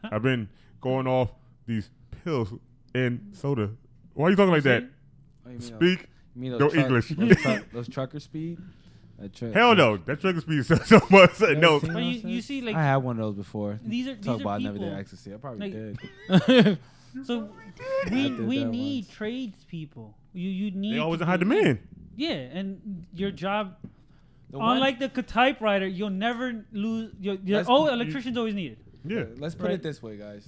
I've been going off these pills and soda. Why are you talking like that? Speak your English. Those trucker speed? Hell no. That trucker speed is so much. No. But you see, like, I had one of those before. These are about people. Never did ecstasy. I probably like, did. So we need tradespeople. You need. They always in high demand. Yeah, and your job. Unlike the typewriter, you'll never lose. Electricians always needed. Yeah. Let's put it this way, guys.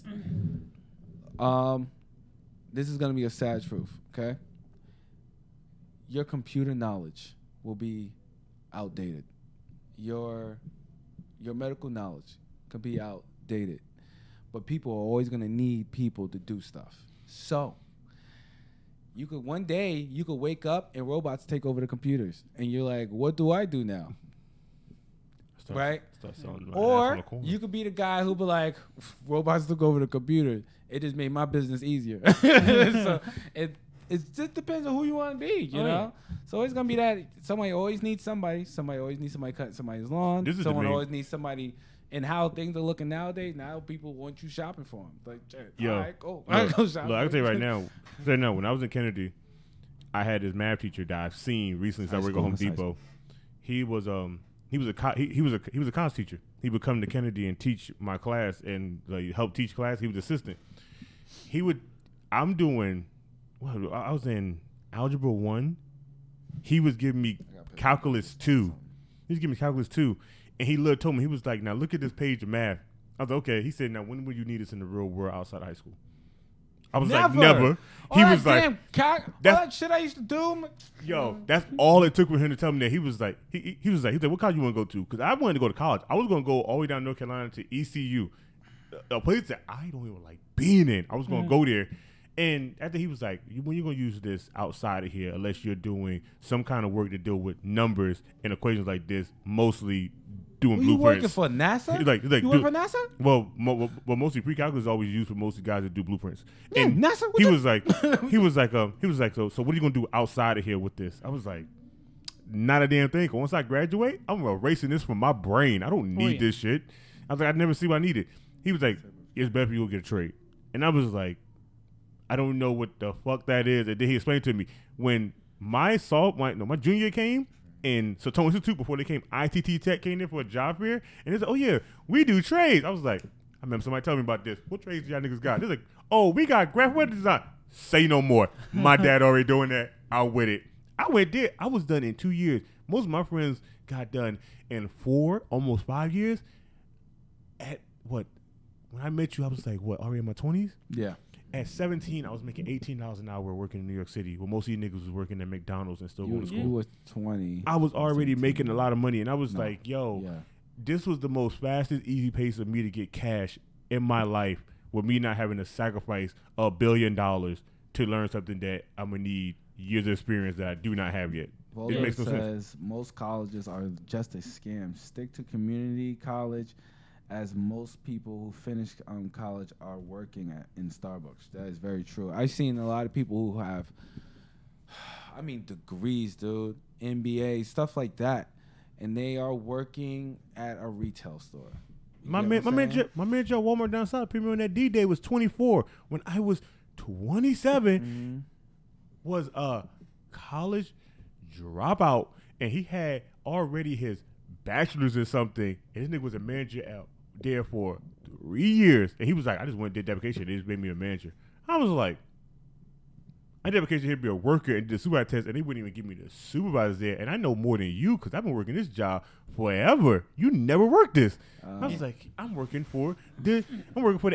This is gonna be a sad truth. Okay. Your computer knowledge will be outdated. Your medical knowledge can be outdated. But people are always gonna need people to do stuff. So one day you could wake up and robots take over the computers, and you're like, what do I do now? Right? Or you could be the guy who be like, robots took over the computer. It just made my business easier. So it just depends on who you want to be, you know? So it's going to be that somebody always needs somebody. Somebody always needs somebody cutting somebody's lawn. Someone always needs somebody. And how things are looking nowadays, now people want you shopping for them. Like, all right, cool. I go shopping. Look, I can tell you right now, when I was in Kennedy, I had this math teacher that I've seen recently since I worked at Home Depot. He was a college teacher. He would come to Kennedy and teach my class and help teach class. He was assistant. I was in Algebra 1. He was giving me Calculus 2. And he told me, he was like, now look at this page of math. I was like, okay. He said, now when will you need this in the real world outside of high school? I was like, never. He was like, all that shit I used to do. Yo, that's all it took for him to tell me that. He was like, what college you want to go to? Because I wanted to go to college. I was going to go all the way down North Carolina to ECU, a place that I don't even like being in. I was going to go there. And after he was like, when you going to use this outside of here, unless you're doing some kind of work to deal with numbers and equations like this, mostly doing blueprints. You working for NASA? He's like, you work for NASA? Well, mostly pre-calculus is always used for mostly guys that do blueprints. Yeah, and NASA. He was like, so what are you gonna do outside of here with this? I was like, not a damn thing. Once I graduate, I'm erasing this from my brain. I don't need this shit. I was like, I'd never see what I needed. He was like, it's better for you to get a trade. And I was like, I don't know what the fuck that is. And then he explained to me when my junior year came. And Satone Institute, before they came, ITT Tech came there for a job fair. And they said, oh, yeah, we do trades. I was like, I remember somebody telling me about this. What trades do y'all niggas got? They're like, oh, we got graphic web design. Say no more. My dad already doing that. I'm with it. I went there. I was done in 2 years. Most of my friends got done in 4, almost 5 years. At what? When I met you, I was like, what, already in my 20s? Yeah. At 17, I was making $18 an hour working in New York City. Well, most of you niggas was working at McDonald's and still going to school. You was 20. I was already making a lot of money, and I was like, yo, this was the most fastest, easy pace of me to get cash in my life with me not having to sacrifice $1 billion to learn something that I'm going to need years of experience that I do not have yet. Well, it makes no sense. Most colleges are just a scam. Stick to community college, as most people who finish college are working in Starbucks. That is very true. I've seen a lot of people who have, degrees, dude, MBA, stuff like that, and they are working at a retail store. My manager at Walmart down south, premium on that D-Day was 24. When I was 27, was college dropout, and he had already his bachelor's or something, and this nigga was a manager out there for 3 years, and he was like, I just went and did the application, they just made me a manager. I was like, I did the application here to be a worker and did the supervisor test, and they wouldn't even give me the supervisor there, and I know more than you because I've been working this job forever. You never worked this. I was like, I'm working for the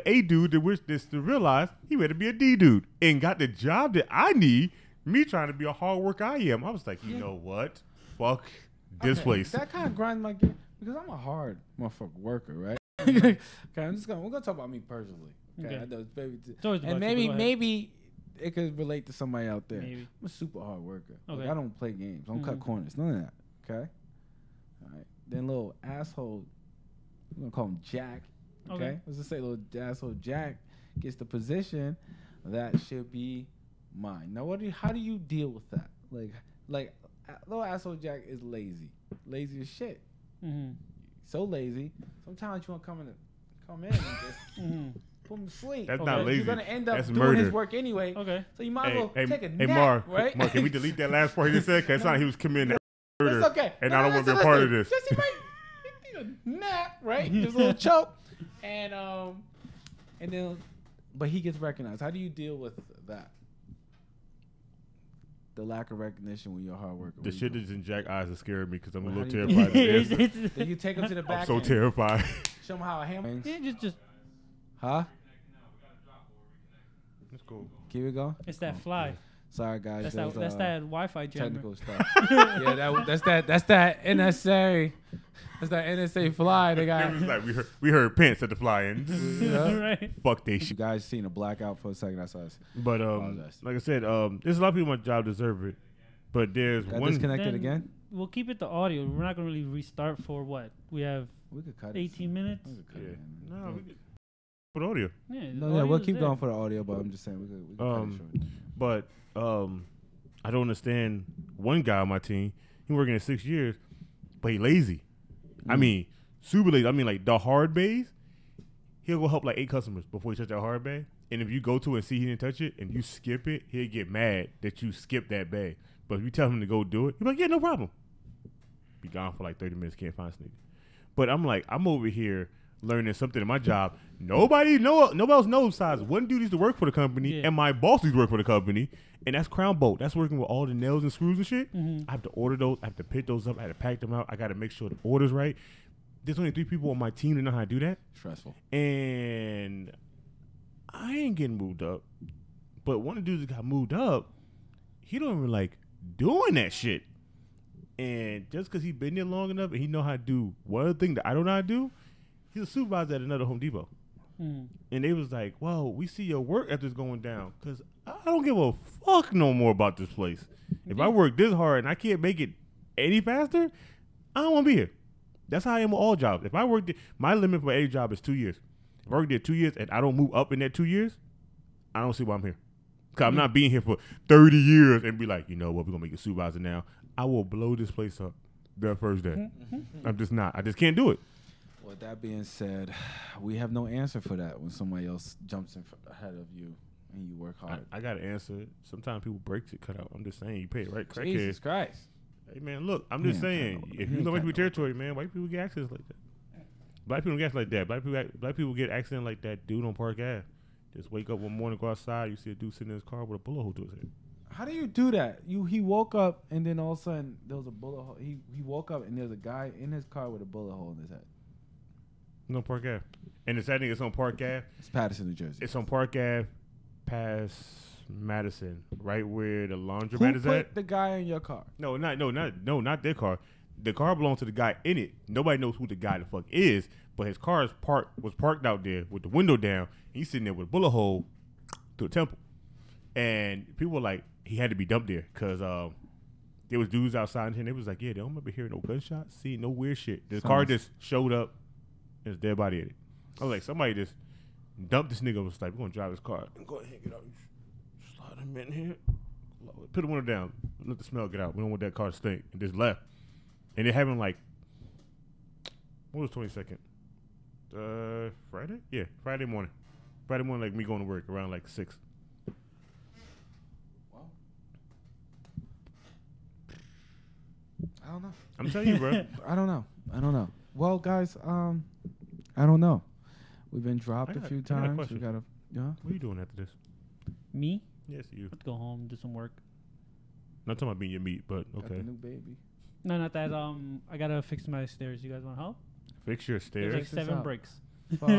A dude that wished this to realize he had to be a D dude and got the job that I need. Me trying to be a hard worker I am. I was like, you know what? Fuck this place. That kind of grinds my gear because I'm a hard motherfucker worker, right? Okay, we're gonna talk about me personally. Okay, I know it's and maybe it could relate to somebody out there. Maybe. I'm a super hard worker. Okay. Like, I don't play games. I don't cut corners. None of that. Okay. All right. Then little asshole, we're gonna call him Jack. Okay. Let's just say little asshole Jack gets the position that should be mine. Now, how do you deal with that? Like little asshole Jack is lazy as shit. Mm-hmm. So lazy. Sometimes you want to come in and just put him to sleep. That's not lazy. You're gonna end up That's doing murder. his work anyway. Okay. So you might as well take a nap, Mark, right? Mark, can we delete that last part he just said? Because it's not he was committing murder. It's okay. And I don't want to be a part of this. Just he need a nap, right? Just a little choke, and then, but he gets recognized. How do you deal with that? The lack of recognition when you're a hard worker. The shit that's in Jack's eyes is scaring me because I'm a little terrified. Then you take him to the back. I'm so terrified. Show him how a hammer. Yeah, just. Huh? That's cool. Keep it going. It's that fly. Sorry, guys. That's that Wi-Fi jammer. Technical stuff. Yeah, that's that NSA. That's that NSA fly. They got. Like we heard Pence at the fly-in. Right. Fuck they shit. You guys seen a blackout for a second. That's us. But like I said, there's a lot of people in my job deserve it. But there's one disconnected again. We'll keep it the audio. We're not gonna really restart for what we have. We could cut 18 minutes. We could cut it. No, we could put audio. Yeah, we'll keep going for the audio, but I'm just saying we could cut it short. But I don't understand one guy on my team. He working there 6 years, but he lazy. I mean, super lazy. I mean, like the hard bays, he'll go help like 8 customers before he touch that hard bay. And if you go to it and see he didn't touch it and you skip it, he'll get mad that you skipped that bay. But if you tell him to go do it, he'll be like, yeah, no problem. Be gone for like 30 minutes, can't find this nigga. But I'm like, I'm over here learning something in my job. Nobody else knows besides one dude used to work for the company and my boss used to work for the company. And that's Crown Bolt. That's working with all the nails and screws and shit. I have to order those. I have to pick those up. I have to pack them out. I got to make sure the order's right. There's only 3 people on my team that know how to do that. Stressful. And I ain't getting moved up. But one of the dudes that got moved up, he don't even like doing that shit. And just because he been there long enough and he know how to do one other thing that I don't know how to do, he's a supervisor at another Home Depot. And they was like, well, we see your work ethics going down because I don't give a fuck no more about this place. If I work this hard and I can't make it any faster, I don't want to be here. That's how I am with all jobs. If I work there, my limit for any job is 2 years. If I work there 2 years and I don't move up in that 2 years, I don't see why I'm here. Because I'm not being here for 30 years and be like, you know what, we're going to make you supervisor now. I will blow this place up the first day. I'm just not. I just can't do it. With that being said, we have no answer for that when somebody else jumps in ahead of you and you work hard. I got to answer it. Sometimes people break it cut out. I'm just saying, you pay it right. Jesus Christ. Hey, man, look, I'm just saying, if you know white people territory, man, white people get access like that. Black people don't get access like that. Black people get accident like that dude on Park Ave. Just wake up one morning, go outside, you see a dude sitting in his car with a bullet hole to his head. How do you do that? He woke up and then all of a sudden there was a bullet hole. He woke up and there's a guy in his car with a bullet hole in his head. No, Park Ave. And the sad thing is on Park Ave. It's Patterson, New Jersey. It's on Park Ave past Madison, right where the laundromat is at. Who put the guy in your car? No, not their car. The car belongs to the guy in it. Nobody knows who the guy the fuck is, but his car was parked out there with the window down. He's sitting there with a bullet hole to a temple. And people were like, he had to be dumped there because there was dudes outside and they was like, yeah, they don't remember hearing no gunshots, seeing no weird shit. The car just showed up. There's a dead body in it. I was like, somebody just dumped this nigga. Was like, we're gonna drive this car. Go ahead, get out. Slide him in here. Put the window down. Let the smell get out. We don't want that car to stink. And just left. And they're having like, what was 22nd? Friday? Yeah, Friday morning. Friday morning, like me going to work around like 6. I don't know. I'm telling you, bro. I don't know. Well, guys, I don't know. We've been dropped a few times. We gotta. Yeah. What are you doing after this? Me? Yes, you. Let's go home, do some work. Not talking about being your meat, but Got okay. the new baby. No, not that. I gotta fix my stairs. You guys want help? Fix your There's stairs. like Fix this 7 out. bricks.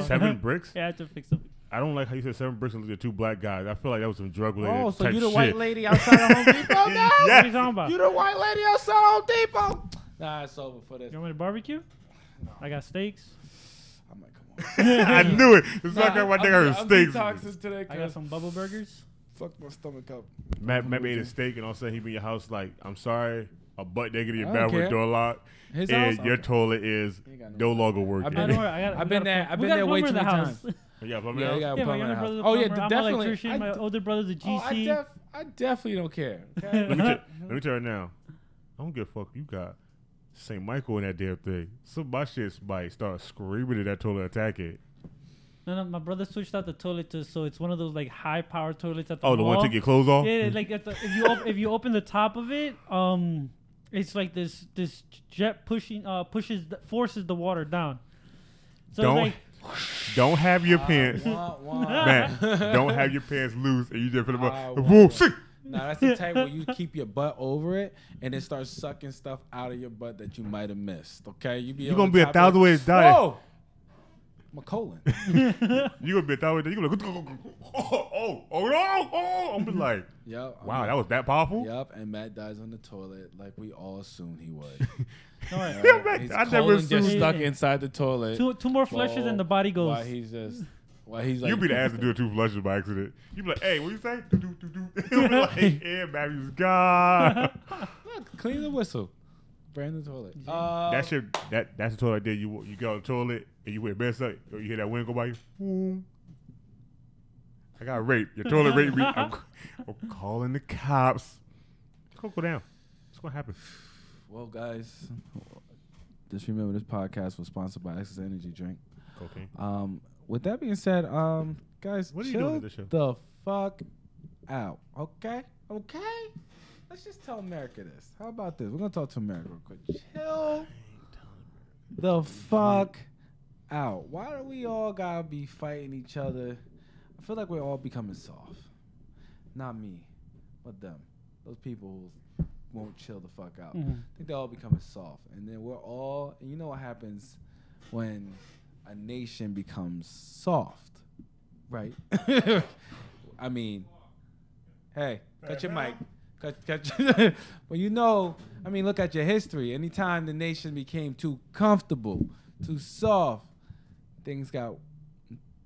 7 bricks? Yeah, I have to fix them. I don't like how you said 7 bricks and looked at 2 black guys. I feel like that was some drug related Oh, so type you the shit. white lady outside of Home Depot now? Yeah. What are you talking about? You the white lady outside Home Depot? Nah, it's over for this. You want me to barbecue? No. I got steaks. I might come on. I knew it. It's not like my nigga heard I'm steaks. detoxing today. I got some bubble burgers. Fuck my stomach up. Matt ate a steak and all of a sudden he be in your house like, I'm sorry, a butt naked in your I don't bathroom care. door locked, His and house? your Okay. toilet is He ain't got no no- longer working. been Don't worry, I got. I've been there. I've been we got there a way plumber too in the many house. times. Yeah, but Yeah, you got a Yeah, my plumber in younger the brother's a house. Oh yeah, plumber. I'm an definitely. electrician. My older brother's a Oh, GC. I definitely don't care. Okay? let me tell you now. I don't give a fuck. You got St. Michael in that damn thing. Some of my shit might start screaming at that toilet, attack it. No, my brother switched out the toilet so it's one of those like high power toilets at the Oh, the one wall. to take your clothes off? Yeah, like if you open the top of it, it's like this jet forces the water down. So Don't have your pants. Man, don't have your pants loose and you just feel like, Nah, that's the type where you keep your butt over it and it starts sucking stuff out of your butt that you might have missed. Okay, you're gonna be 1,000 ways dying. Whoa, my colon. You're gonna be 1,000 ways. You're gonna like, oh no, I'm be like, Yep. wow, that was that powerful. Yep, and Matt dies on the toilet like we all assumed he would. Don't worry. Right? His I never colon just assumed- stuck inside the toilet. Two more flushes and the body goes. While he's like, You be the ass to do 2 flushes by accident. You be like, hey, what you say? Do. You be like, yeah, Matthew's God. Look, clean the whistle. Brand the toilet. That's the toilet there. You go on the toilet and you wear bed up, or you hear that wind go by you. Boom. I got raped. Your toilet raped me. I'm calling the cops. Go down. What's gonna happen? Well, guys, just remember this podcast was sponsored by Excess Energy Drink. Cocaine. With that being said, guys, What are you chill doing at this show? the fuck out. Okay? Let's just tell America this. How about this? We're gonna talk to America real quick. Chill the fuck out. Why do we all gotta be fighting each other? I feel like we're all becoming soft. Not me, but them. Those people who won't chill the fuck out. Mhm. I think they're all becoming soft. And then we're all, and you know what happens when a nation becomes soft, right? I mean, hey, cut your mic. Cut well, you know, I mean, look at your history. Anytime the nation became too comfortable, too soft, things got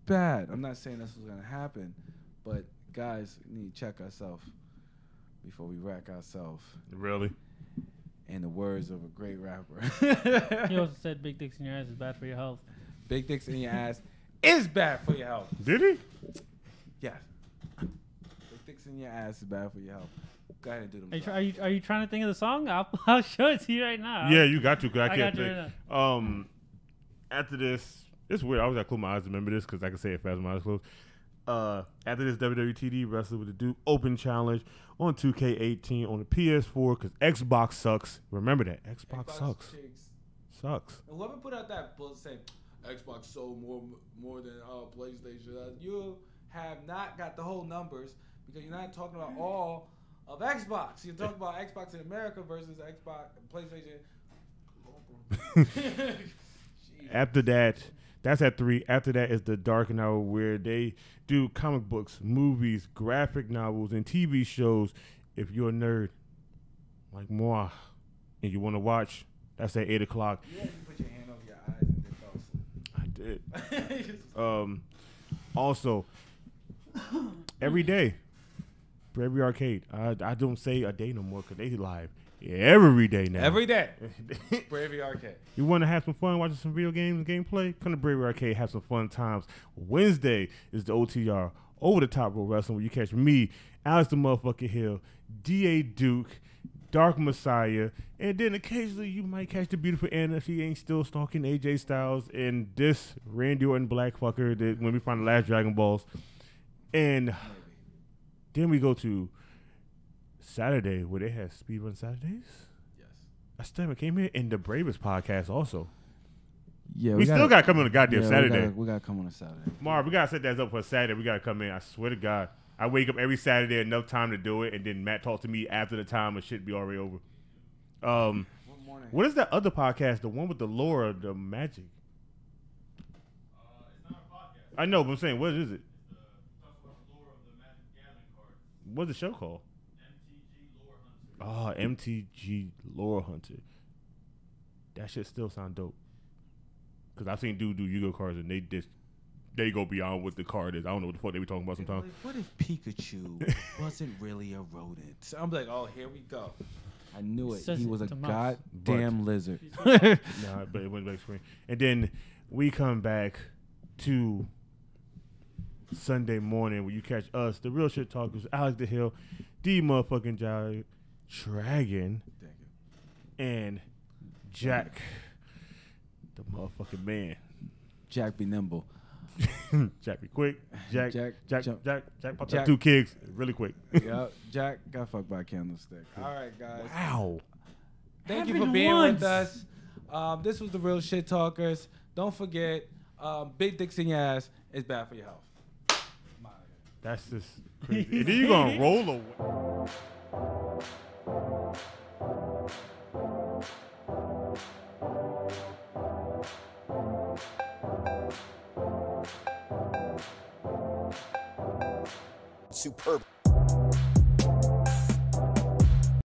bad. I'm not saying that's what's going to happen, but guys, we need to check ourselves before we wreck ourselves. Really? In the words of a great rapper. He also said big dicks in your ass is bad for your health. Big dicks in your ass is bad for your health. Did he? Yes. Big dicks in your ass is bad for your health. Go ahead and do them. Are you trying to think of the song? I'll show it to you right now. Yeah, you got to, because I I can't got you think. right After this, it's weird. I always got to close my eyes to remember this because I can say it fast with my eyes closed. After this WWTD Wrestling with the Duke Open Challenge on 2K18 on the PS4 because Xbox sucks. Remember that. Xbox sucks. Sucks. And whoever put out that book saying Xbox sold more than PlayStation, you have not got the whole numbers because you're not talking about all of Xbox. You're talking about Xbox in America versus Xbox PlayStation. After that, that's at 3. After that is the Dark Hour where they do comic books, movies, graphic novels, and TV shows. If you're a nerd like moi and you want to watch, that's at 8 o'clock. Yeah, you put your hand over your eyes and then fell asleep. I did. Also, every day, Bravery Arcade. I don't say a day no more because they live every day now. Every day. Bravery Arcade. You want to have some fun watching some video games and gameplay? Come to Bravery Arcade, have some fun times. Wednesday is the OTR, Over the Top Rope Wrestling, where you catch me, Alex the Motherfucking Hill, D.A. Duke, Dark Messiah, and then occasionally you might catch the beautiful Anna if she ain't still stalking AJ Styles and this Randy Orton black fucker that when we find the last Dragon Balls. And then we go to Saturday where they have Speedrun Saturdays. Yes. I still came here in the Bravest podcast also. Yeah, we still got to come on a goddamn Saturday. We got to come on a Saturday. Marv, we got to set that up for a Saturday. We got to come in. I swear to God. I wake up every Saturday enough time to do it, and then Matt talks to me after the time and shit be already over. What is that other podcast? The one with the lore of the magic? It's not a podcast. I know, but I'm saying, what is it? Talks about the lore of the Magic Gathering cards. What's the show called? MTG Lore Hunter. MTG Lore Hunter. That shit still sound dope. Because I've seen dude do Yu-Gi-Oh cards, and they go beyond what the card is. I don't know what the fuck they be talking about sometimes. Like, what if Pikachu wasn't really a rodent? So I'm like, oh, here we go. I knew it. He was a goddamn lizard. Nah, but it went back screen. And then we come back to Sunday morning where you catch us, the Real Shit Talkers, Alex the Hill, the motherfucking Dragon, and Jack, the motherfucking man. Jack be nimble. Jack be quick. Jack popped Jack. up 2 kicks really quick. Yep, Jack got fucked by a candlestick. All right, guys. Wow. Thank you for being with us. This was the Real Shit Talkers. Don't forget, big dicks in your ass is bad for your health. That's just crazy. And then you're going to roll away. Superb.